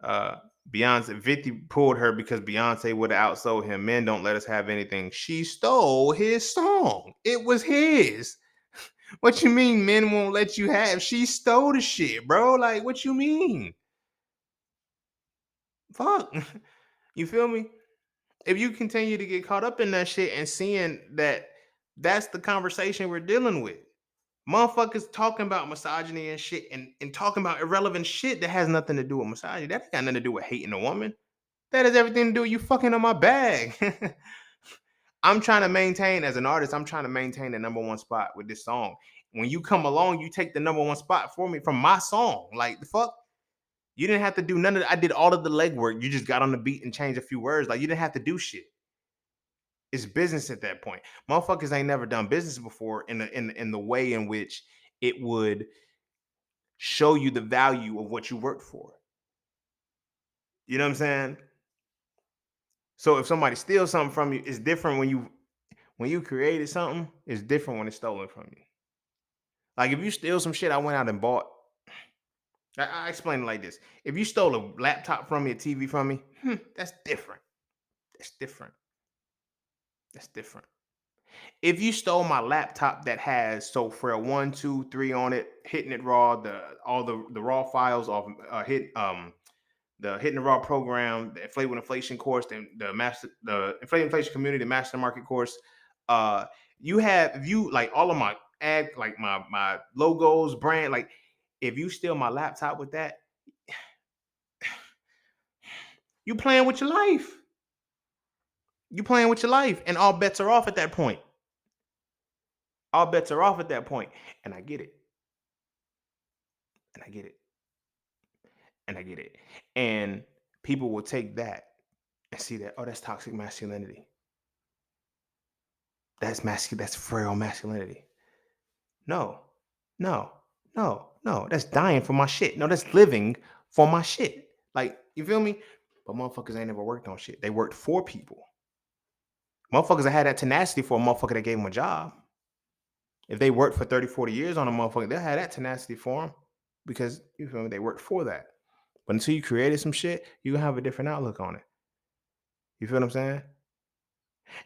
Uh Beyonce 50 pulled her because Beyonce would have outsold him. Men don't let us have anything. She stole his song. It was his. What you mean men won't let you have? She stole the shit, bro. Like, what you mean? Fuck. You feel me? If you continue to get caught up in that shit and seeing that that's the conversation we're dealing with. Motherfuckers talking about misogyny and shit, and talking about irrelevant shit that has nothing to do with misogyny. That ain't got nothing to do with hating a woman. That has everything to do with you fucking on my bag. I'm trying to maintain, as an artist, I'm trying to maintain the number one spot with this song. When you come along, you take the number one spot for me from my song. Like the fuck? You didn't have to do none of that. I did all of the legwork. You just got on the beat and changed a few words. Like you didn't have to do shit. It's business at that point. Motherfuckers ain't never done business before in the way in which it would show you the value of what you worked for. You know what I'm saying? So if somebody steals something from you, it's different when you created something. It's different when it's stolen from you. Like if you steal some shit I went out and bought. I explain it like this: if you stole a laptop from me, a TV from me, that's different. That's different. That's different. If you stole my laptop that has so Frail 1, 2, 3 on it, hitting it raw, all the raw files off the hitting the raw program, the inflate with inflation course, the inflate inflation community, the master market course, you have, if you like all of my ad, like my logos, brand, like if you steal my laptop with that, you playing with your life. You playing with your life, and all bets are off at that point. All bets are off at that point, and I get it, and I get it, and I get it, and people will take that and see that, oh, that's toxic masculinity. That's masculine. That's frail masculinity. No, no, no, no. That's dying for my shit. No, that's living for my shit. Like, you feel me? but motherfuckers ain't never worked on shit. They worked for people. Motherfuckers that had that tenacity for a motherfucker that gave them a job. If they worked for 30, 40 years on a motherfucker, they'll have that tenacity for them because you feel me, they worked for that. But until you created some shit, you gonna have a different outlook on it. You feel what I'm saying?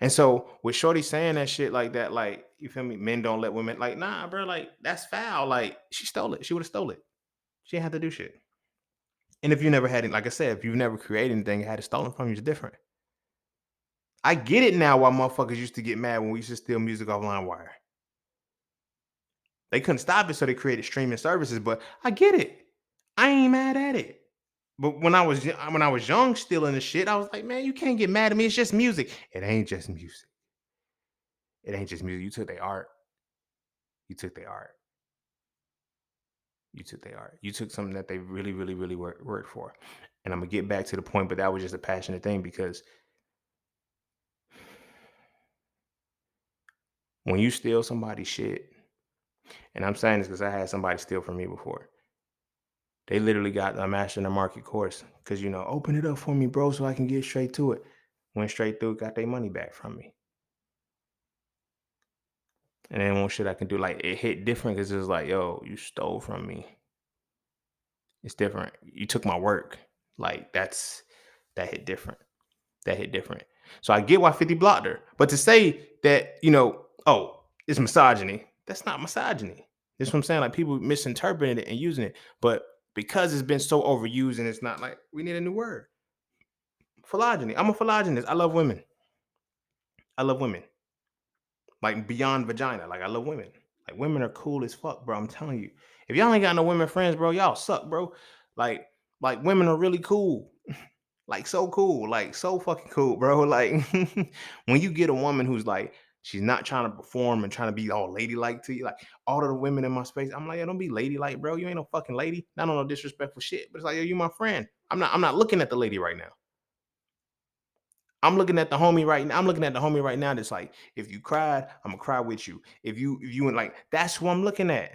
And so with Shorty saying that shit like that, like, you feel me, men don't let women, like, nah, bro, like, that's foul. Like, she stole it. She would have stole it. She didn't have to do shit. And if you never had it, like I said, if you've never created anything, had it stolen from you, it's different. I get it now why motherfuckers used to get mad when we used to steal music off LimeWire. They couldn't stop it, so they created streaming services. But I get it. I ain't mad at it. But when I was young, stealing the shit, I was like, man, you can't get mad at me. It's just music. It ain't just music. It ain't just music. You took their art. You took their art. You took their art. You took something that they really, really, really worked for. And I'm gonna get back to the point, but that was just a passionate thing because when you steal somebody's shit, and I'm saying this because I had somebody steal from me before. They literally got a master in the market course because open it up for me, bro, so I can get straight to it. Went straight through, got their money back from me. And then one shit I can do, like, it hit different because it was like, yo, you stole from me. It's different. You took my work. Like, that hit different. That hit different. So I get why 50 blocked her. But to say that, oh, it's misogyny, that's not misogyny. That's what I'm saying. Like, people misinterpreting it and using it. But because it's been so overused and it's not, like, we need a new word. Philogyny. I'm a philogynist. I love women. I love women. Like, beyond vagina. Like, I love women. Like, women are cool as fuck, bro. I'm telling you. If y'all ain't got no women friends, bro, y'all suck, bro. Like, women are really cool. Like, so cool. Like, so fucking cool, bro. Like, when you get a woman who's like, she's not trying to perform and trying to be all ladylike to you, like, all of the women in my space, I'm like, yeah, don't be ladylike, bro. You ain't no fucking lady. Not on no disrespectful shit. But it's like, yo, you my friend. I'm not looking at the lady right now. I'm looking at the homie right now. I'm looking at the homie right now that's like, if you cried, I'm gonna cry with you. If you and like, that's who I'm looking at.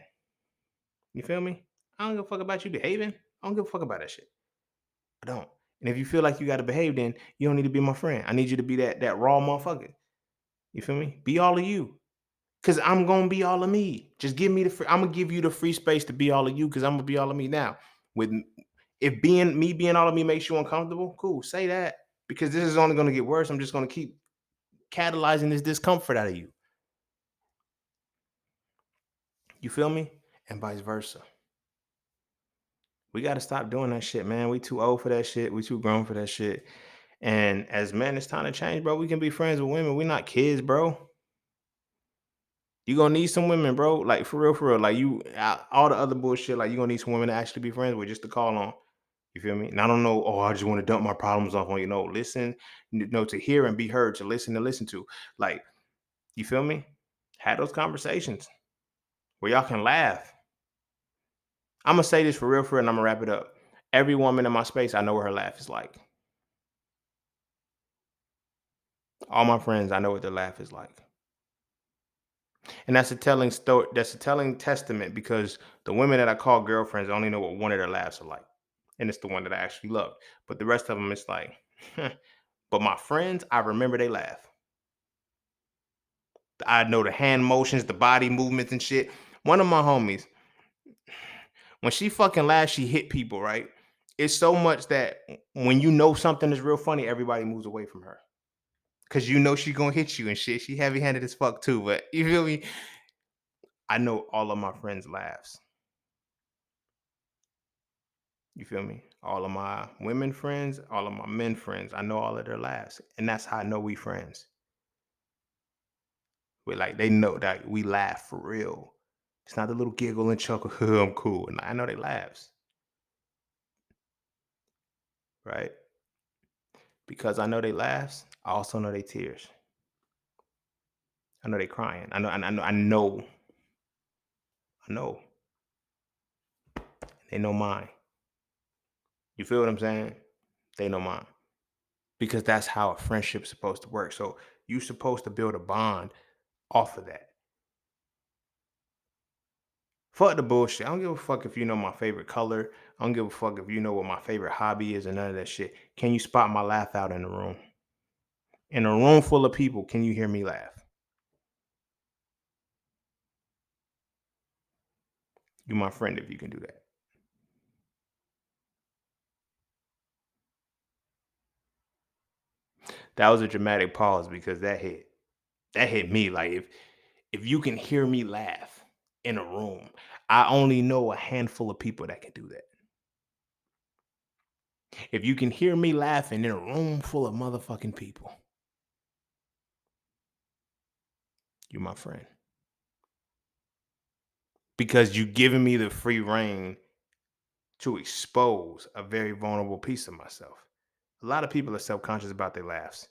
You feel me? I don't give a fuck about you behaving. I don't give a fuck about that shit. I don't. And if you feel like you gotta behave, then you don't need to be my friend. I need you to be that raw motherfucker. You feel me? Be all of you. Cause I'm gonna be all of me. Just give me I'm gonna give you the free space to be all of you because I'm gonna be all of me now. With if being all of me makes you uncomfortable, cool. Say that. Because this is only gonna get worse. I'm just gonna keep catalyzing this discomfort out of you. You feel me? And vice versa. We got to stop doing that shit, man. We too old for that shit. We too grown for that shit. And as men, it's time to change, bro. We can be friends with women. We're not kids, bro. You gonna need some women, bro. Like, for real, for real. Like, all the other bullshit. Like, you gonna need some women to actually be friends with, just to call on. You feel me? And I don't know. Oh, I just want to dump my problems off on you. No, listen. No, to hear and be heard. To listen to. Like, you feel me? Have those conversations where y'all can laugh. I'm gonna say this for real, and I'm gonna wrap it up. Every woman in my space, I know what her laugh is like. All my friends, I know what their laugh is like. And that's a telling story. That's a telling testament because the women that I call girlfriends I only know what one of their laughs are like, and it's the one that I actually love. But the rest of them, it's like, but my friends, I remember they laugh. I know the hand motions, the body movements and shit. One of my homies, when she fucking laughs, she hit people, right? It's so much that when you know something is real funny, everybody moves away from her. Cause she gonna hit you and shit. She heavy handed as fuck too, but you feel me? I know all of my friends' laughs. You feel me? All of my women friends, all of my men friends, I know all of their laughs. And that's how I know we friends. We like, they know that we laugh for real. It's not the little giggle and chuckle, I'm cool. And I know they laughs, right? Because I know they laughs, I also know they tears. I know they crying. I know. They know mine. You feel what I'm saying? They know mine. Because that's how a friendship's supposed to work. So you're supposed to build a bond off of that. Fuck the bullshit. I don't give a fuck if you know my favorite color. I don't give a fuck if you know what my favorite hobby is or none of that shit. Can you spot my laugh out in the room? In a room full of people, can you hear me laugh? You my friend if you can do that. That was a dramatic pause because that hit me. Like if you can hear me laugh in a room, I only know a handful of people that can do that. If you can hear me laughing in a room full of motherfucking people, you my friend. Because you giving me the free reign to expose a very vulnerable piece of myself. A lot of people are self-conscious about their laughs.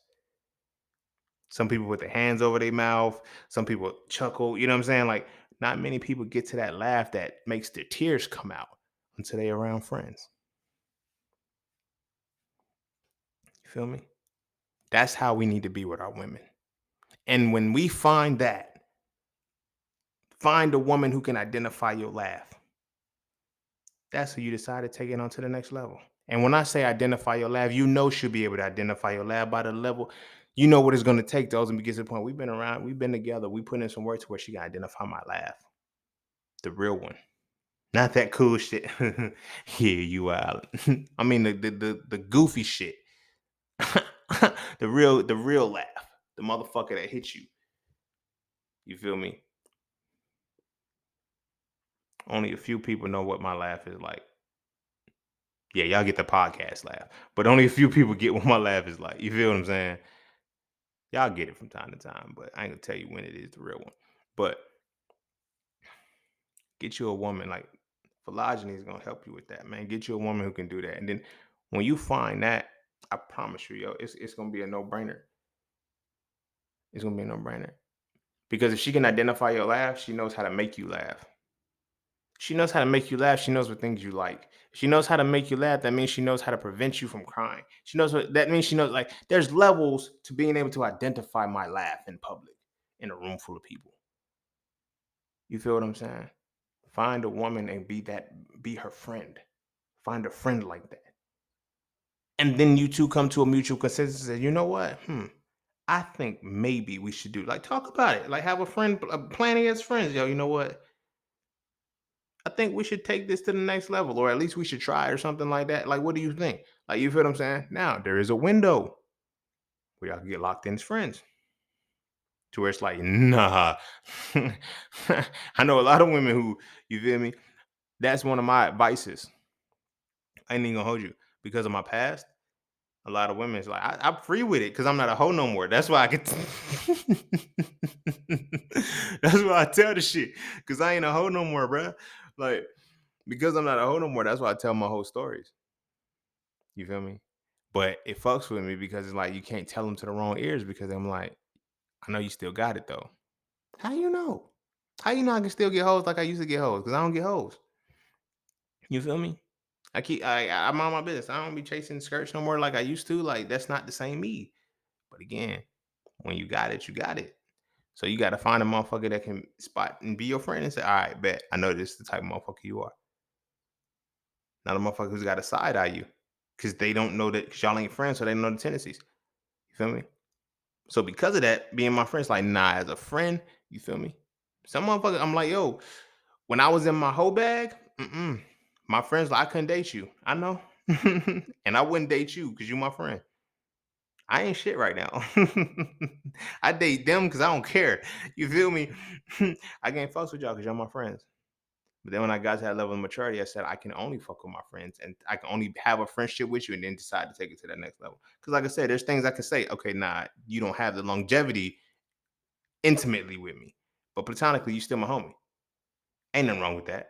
Some people put their hands over their mouth, some people chuckle, you know what I'm saying? Like, not many people get to that laugh that makes their tears come out until they around friends. You feel me? That's how we need to be with our women. And when we find that, find a woman who can identify your laugh. That's who you decide to take it on to the next level. And when I say identify your laugh, you know she'll be able to identify your laugh by the level. You know what it's going to take, those, and we get to the point. We've been around, we've been together, we put in some work to where she can identify my laugh. The real one. Not that cool shit. Yeah, you out. I mean the goofy shit. the real laugh. The motherfucker that hits you. You feel me? Only a few people know what my laugh is like. Yeah, y'all get the podcast laugh. But only a few people get what my laugh is like. You feel what I'm saying? Y'all get it from time to time, but I ain't gonna tell you when it is the real one. But get you a woman like Philogyny is gonna help you with that, man. Get you a woman who can do that. And then when you find that, I promise you, yo, it's gonna be a no-brainer. It's gonna be a no-brainer. Because if she can identify your laugh, she knows how to make you laugh. She knows how to make you laugh. She knows what things you like. She knows how to make you laugh. That means she knows how to prevent you from crying. She knows what that means. She knows, like, there's levels to being able to identify my laugh in public in a room full of people. You feel what I'm saying? Find a woman and be her friend. Find a friend like that. And then you two come to a mutual consensus and say, you know what? I think maybe we should do, like, talk about it. Like, have a friend, a planning as friends. Yo, you know what? I think we should take this to the next level, or at least we should try or something like that. Like, what do you think? Like, you feel what I'm saying? Now there is a window where y'all can get locked in as friends. To where it's like, nah. I know a lot of women who, you feel me? That's one of my advices. I ain't even gonna hold you because of my past. A lot of women is like, I'm free with it because I'm not a hoe no more. That's why I get. That's why I tell the shit because I ain't a hoe no more, bro. Like, because I'm not a hoe no more. That's why I tell my whole stories. You feel me? But it fucks with me because it's like you can't tell them to the wrong ears because I'm like, I know you still got it though. How you know? How you know I can still get hoes like I used to get hoes? Because I don't get hoes. You feel me? I mind my business. I don't be chasing skirts no more like I used to. Like, that's not the same me. But again, when you got it, you got it. So you got to find a motherfucker that can spot and be your friend and say, all right, bet. I know this is the type of motherfucker you are. Not a motherfucker who's got to side eye you because they don't know that, because y'all ain't friends, so they don't know the tendencies. You feel me? So because of that, being my friends, like, nah, as a friend, you feel me? Some motherfucker, I'm like, yo, when I was in my whole bag, my friends, like, I couldn't date you. I know. And I wouldn't date you because you my friend. I ain't shit right now. I date them because I don't care. You feel me? I can't fuck with y'all because y'all my friends. But then when I got to that level of maturity, I said I can only fuck with my friends and I can only have a friendship with you and then decide to take it to that next level. Because like I said, there's things I can say, okay, nah, you don't have the longevity intimately with me. But platonically, you still my homie. Ain't nothing wrong with that.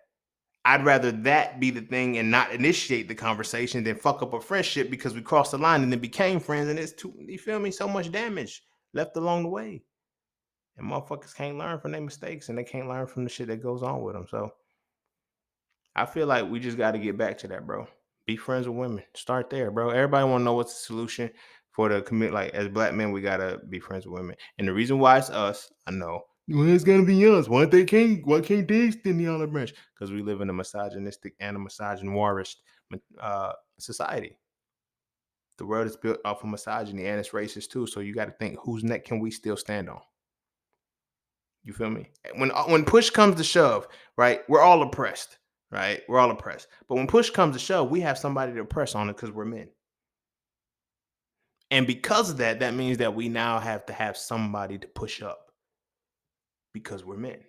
I'd rather that be the thing and not initiate the conversation than fuck up a friendship because we crossed the line and then became friends and it's too, you feel me? So much damage left along the way. And motherfuckers can't learn from their mistakes and they can't learn from the shit that goes on with them. So I feel like we just got to get back to that, bro. Be friends with women. Start there, bro. Everybody want to know what's the solution for the commit. Like, as black men, we gotta be friends with women. And the reason why it's us, I know, When it's gonna be us? Why can't they extend the olive branch? Because we live in a misogynistic and a misogynoirist society. The world is built off of misogyny and it's racist too. So you got to think, whose neck can we still stand on? You feel me? When push comes to shove, right? We're all oppressed, right? We're all oppressed. But when push comes to shove, we have somebody to oppress on it because we're men. And because of that, that means that we now have to have somebody to push up because we're men.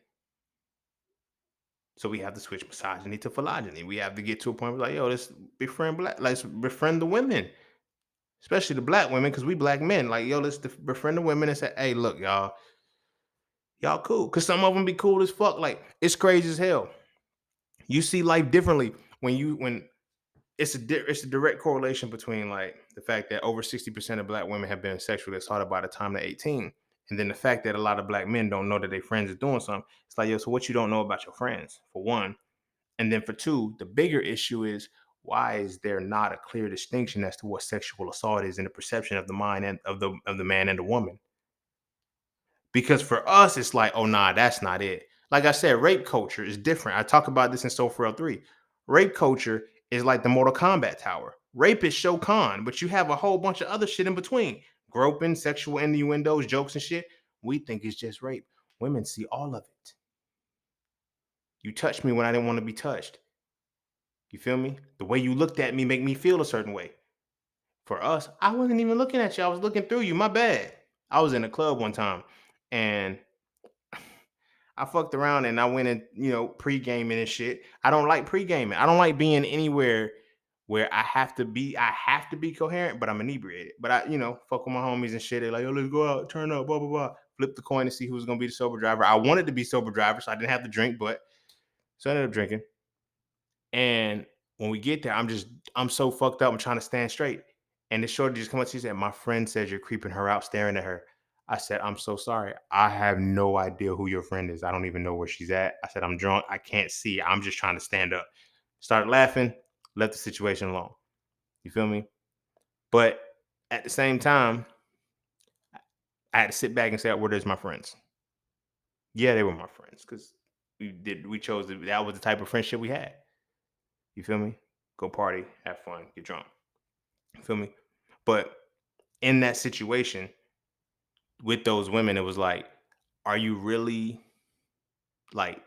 So we have to switch misogyny to philogyny. We have to get to a point where like, yo, let's befriend let's befriend the women, especially the black women, because we black men. Like, yo, let's befriend the women and say, hey, look, y'all cool. Cause some of them be cool as fuck. Like, it's crazy as hell. You see life differently when it's a direct correlation between like the fact that over 60% of black women have been sexually assaulted by the time they're 18. And then the fact that a lot of black men don't know that their friends are doing something. It's like, yo, so what you don't know about your friends, for one. And then for two, the bigger issue is why is there not a clear distinction as to what sexual assault is in the perception of the mind and of the man and the woman? Because for us, it's like, oh nah, that's not it. Like I said, rape culture is different. I talk about this in So Frail 3. Rape culture is like the Mortal Kombat tower. Rape is Shao Kahn, but you have a whole bunch of other shit in between. Groping, sexual innuendos, jokes and shit. We think it's just rape. Women see all of it. You touched me when I didn't want to be touched. You feel me? The way you looked at me make me feel a certain way. For us, I wasn't even looking at you. I was looking through you. My bad. I was in a club one time and I fucked around and I went in, pre-gaming and shit. I don't like pre-gaming. I don't like being anywhere where I have to be coherent, but I'm inebriated. But fuck with my homies and shit. They're like, yo, let's go out, turn up, blah, blah, blah. Flip the coin to see who's gonna be the sober driver. I wanted to be sober driver, so I didn't have to drink, but so I ended up drinking. And when we get there, I'm so fucked up. I'm trying to stand straight. And the shorty just come up. She said, my friend says you're creeping her out, staring at her. I said, I'm so sorry. I have no idea who your friend is. I don't even know where she's at. I said, I'm drunk. I can't see. I'm just trying to stand up. Started laughing, left the situation alone. You feel me? But at the same time, I had to sit back and say, where there's my friends? Yeah, they were my friends because that was the type of friendship we had. You feel me? Go party, have fun, get drunk. You feel me? But in that situation with those women, it was like, are you really like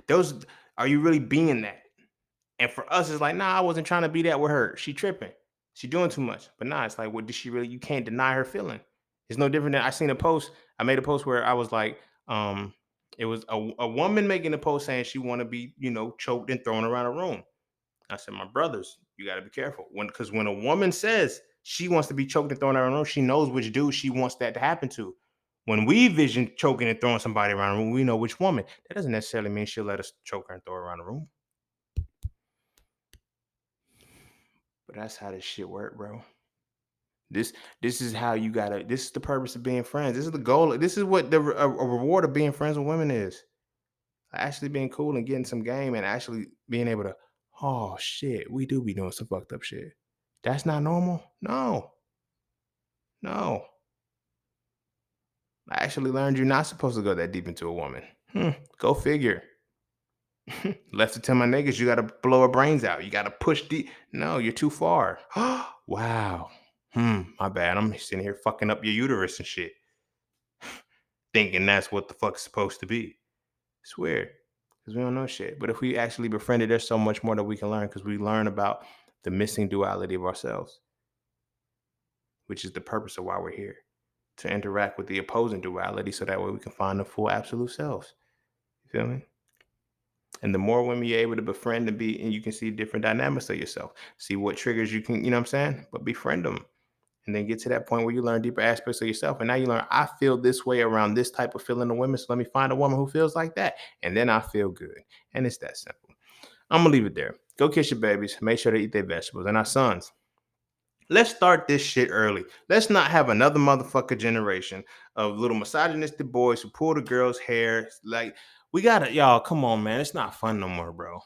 those? Are you really being that? And for us, it's like, nah, I wasn't trying to be that with her. She tripping. She doing too much. But nah, it's like, what did she really? You can't deny her feeling. It's no different than I seen a post. I made a post where I was like, it was a woman making a post saying she want to be, choked and thrown around a room. I said, my brothers, you got to be careful. Because when a woman says she wants to be choked and thrown around the room, she knows which dude she wants that to happen to. When we vision choking and throwing somebody around the room, we know which woman. That doesn't necessarily mean she'll let us choke her and throw her around the room. But that's how this shit work, bro. This is how you gotta. This is the purpose of being friends. This is the goal. This is what a reward of being friends with women is. Actually being cool and getting some game and actually being able to. Oh shit, we do be doing some fucked up shit. That's not normal. No, no. I actually learned you're not supposed to go that deep into a woman. Go figure. Left to tell my niggas, you gotta blow her brains out. You gotta push deep. No, you're too far. Wow. My bad. I'm sitting here fucking up your uterus and shit. Thinking that's what the fuck's supposed to be. It's weird. Because we don't know shit. But if we actually befriended, there's so much more that we can learn because we learn about the missing duality of ourselves, which is the purpose of why we're here. To interact with the opposing duality so that way we can find the full absolute selves. You feel me? And the more women you're able to befriend and you can see different dynamics of yourself, see what triggers you can, you know what I'm saying? But befriend them. And then get to that point where you learn deeper aspects of yourself. And now you learn, I feel this way around this type of feeling of women. So let me find a woman who feels like that. And then I feel good. And it's that simple. I'm going to leave it there. Go kiss your babies. Make sure they eat their vegetables. And our sons, let's start this shit early. Let's not have another motherfucker generation of little misogynistic boys who pull the girls' hair. Like, we gotta, y'all, come on, man. It's not fun no more, bro.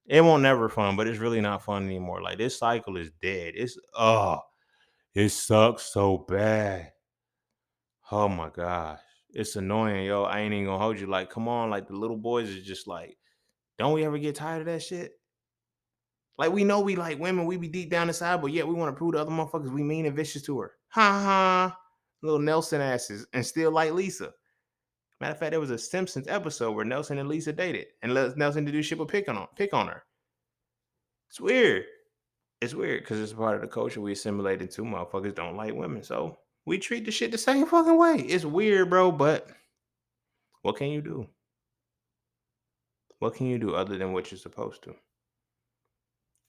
It won't never fun, but it's really not fun anymore. Like, this cycle is dead. It sucks so bad. Oh my gosh. It's annoying, yo. I ain't even gonna hold you. Like, come on, like the little boys is just like, don't we ever get tired of that shit? Like, we know we like women, we be deep down inside, but yet we want to prove to other motherfuckers we mean and vicious to her. Ha ha. Little Nelson asses and still like Lisa. Matter of fact, there was a Simpsons episode where Nelson and Lisa dated and let Nelson to do shit but pick on her. It's weird. It's weird because it's part of the culture we assimilated to. Motherfuckers don't like women. So we treat the shit the same fucking way. It's weird, bro, but what can you do? What can you do other than what you're supposed to?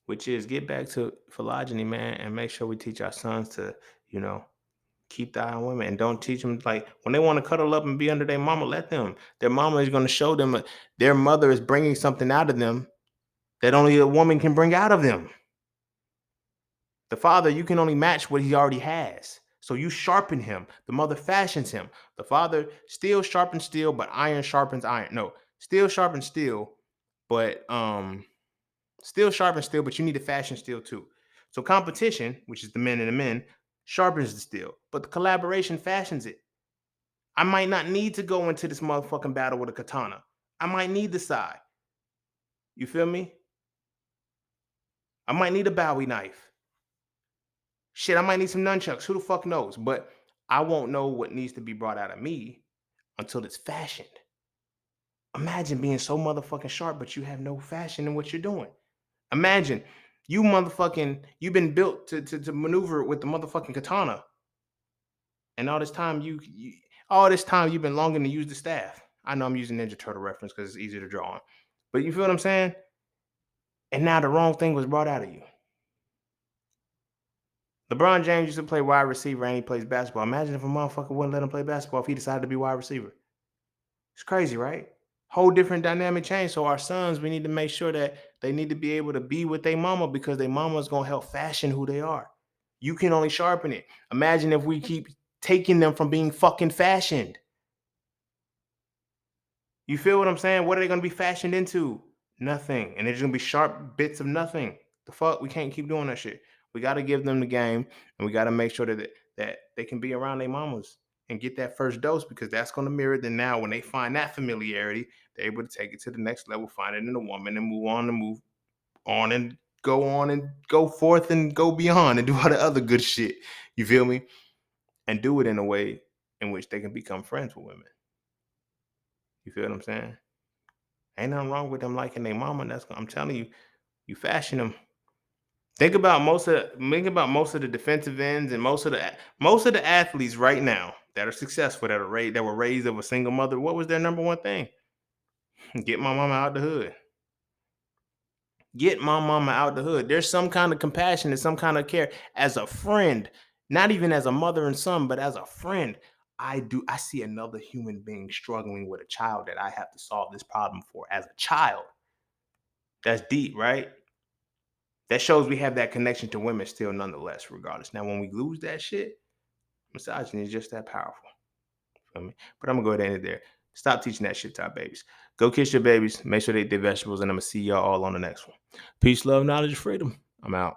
Which is get back to phylogeny, man, and make sure we teach our sons to, you know, keep the eye on women and don't teach them like when they want to cuddle up and be under their mama, let them. Their mama is going to show them their mother is bringing something out of them that only a woman can bring out of them. The father, you can only match what he already has. So you sharpen him. The mother fashions him. The father steel sharpens steel, but iron sharpens iron. No, steel sharpens steel, but steel sharpens steel, but you need to fashion steel too. So competition, which is the men and the men, sharpens the steel, but the collaboration fashions it. I might not need to go into this motherfucking battle with a katana. I might need the side. You feel me? I might need a Bowie knife. Shit, I might need some nunchucks. Who the fuck knows? But I won't know what needs to be brought out of me until it's fashioned. Imagine being so motherfucking sharp, but you have no fashion in what you're doing. Imagine you've been built to maneuver with the motherfucking katana. And all this time all this time you've been longing to use the staff. I know I'm using Ninja Turtle reference because it's easier to draw on. But you feel what I'm saying? And now the wrong thing was brought out of you. LeBron James used to play wide receiver and he plays basketball. Imagine if a motherfucker wouldn't let him play basketball if he decided to be wide receiver. It's crazy, right? Whole different dynamic change. So our sons, we need to make sure that they need to be able to be with their mama because their mama is going to help fashion who they are. You can only sharpen it. Imagine if we keep taking them from being fucking fashioned. You feel what I'm saying? What are they going to be fashioned into? Nothing. And there's going to be sharp bits of nothing. The fuck? We can't keep doing that shit. We got to give them the game and we got to make sure that they can be around their mamas and get that first dose because that's going to mirror them now when they find that familiarity, they're able to take it to the next level, find it in a woman and move on and go forth and go beyond and do all the other good shit. You feel me? And do it in a way in which they can become friends with women. You feel what I'm saying? Ain't nothing wrong with them liking their mama. I'm telling you, you fashion them. Think about most of the defensive ends and most of the athletes right now that are successful that were raised of a single mother. What was their number one thing? Get my mama out the hood. Get my mama out the hood. There's some kind of compassion and some kind of care as a friend, not even as a mother and son, but as a friend. I see another human being struggling with a child that I have to solve this problem for as a child. That's deep, right? That shows we have that connection to women still nonetheless, regardless. Now, when we lose that shit, misogyny is just that powerful. Feel me? But I'm gonna go ahead and end it there. Stop teaching that shit to our babies. Go kiss your babies. Make sure they eat their vegetables, and I'm gonna see y'all all on the next one. Peace, love, knowledge, freedom. I'm out.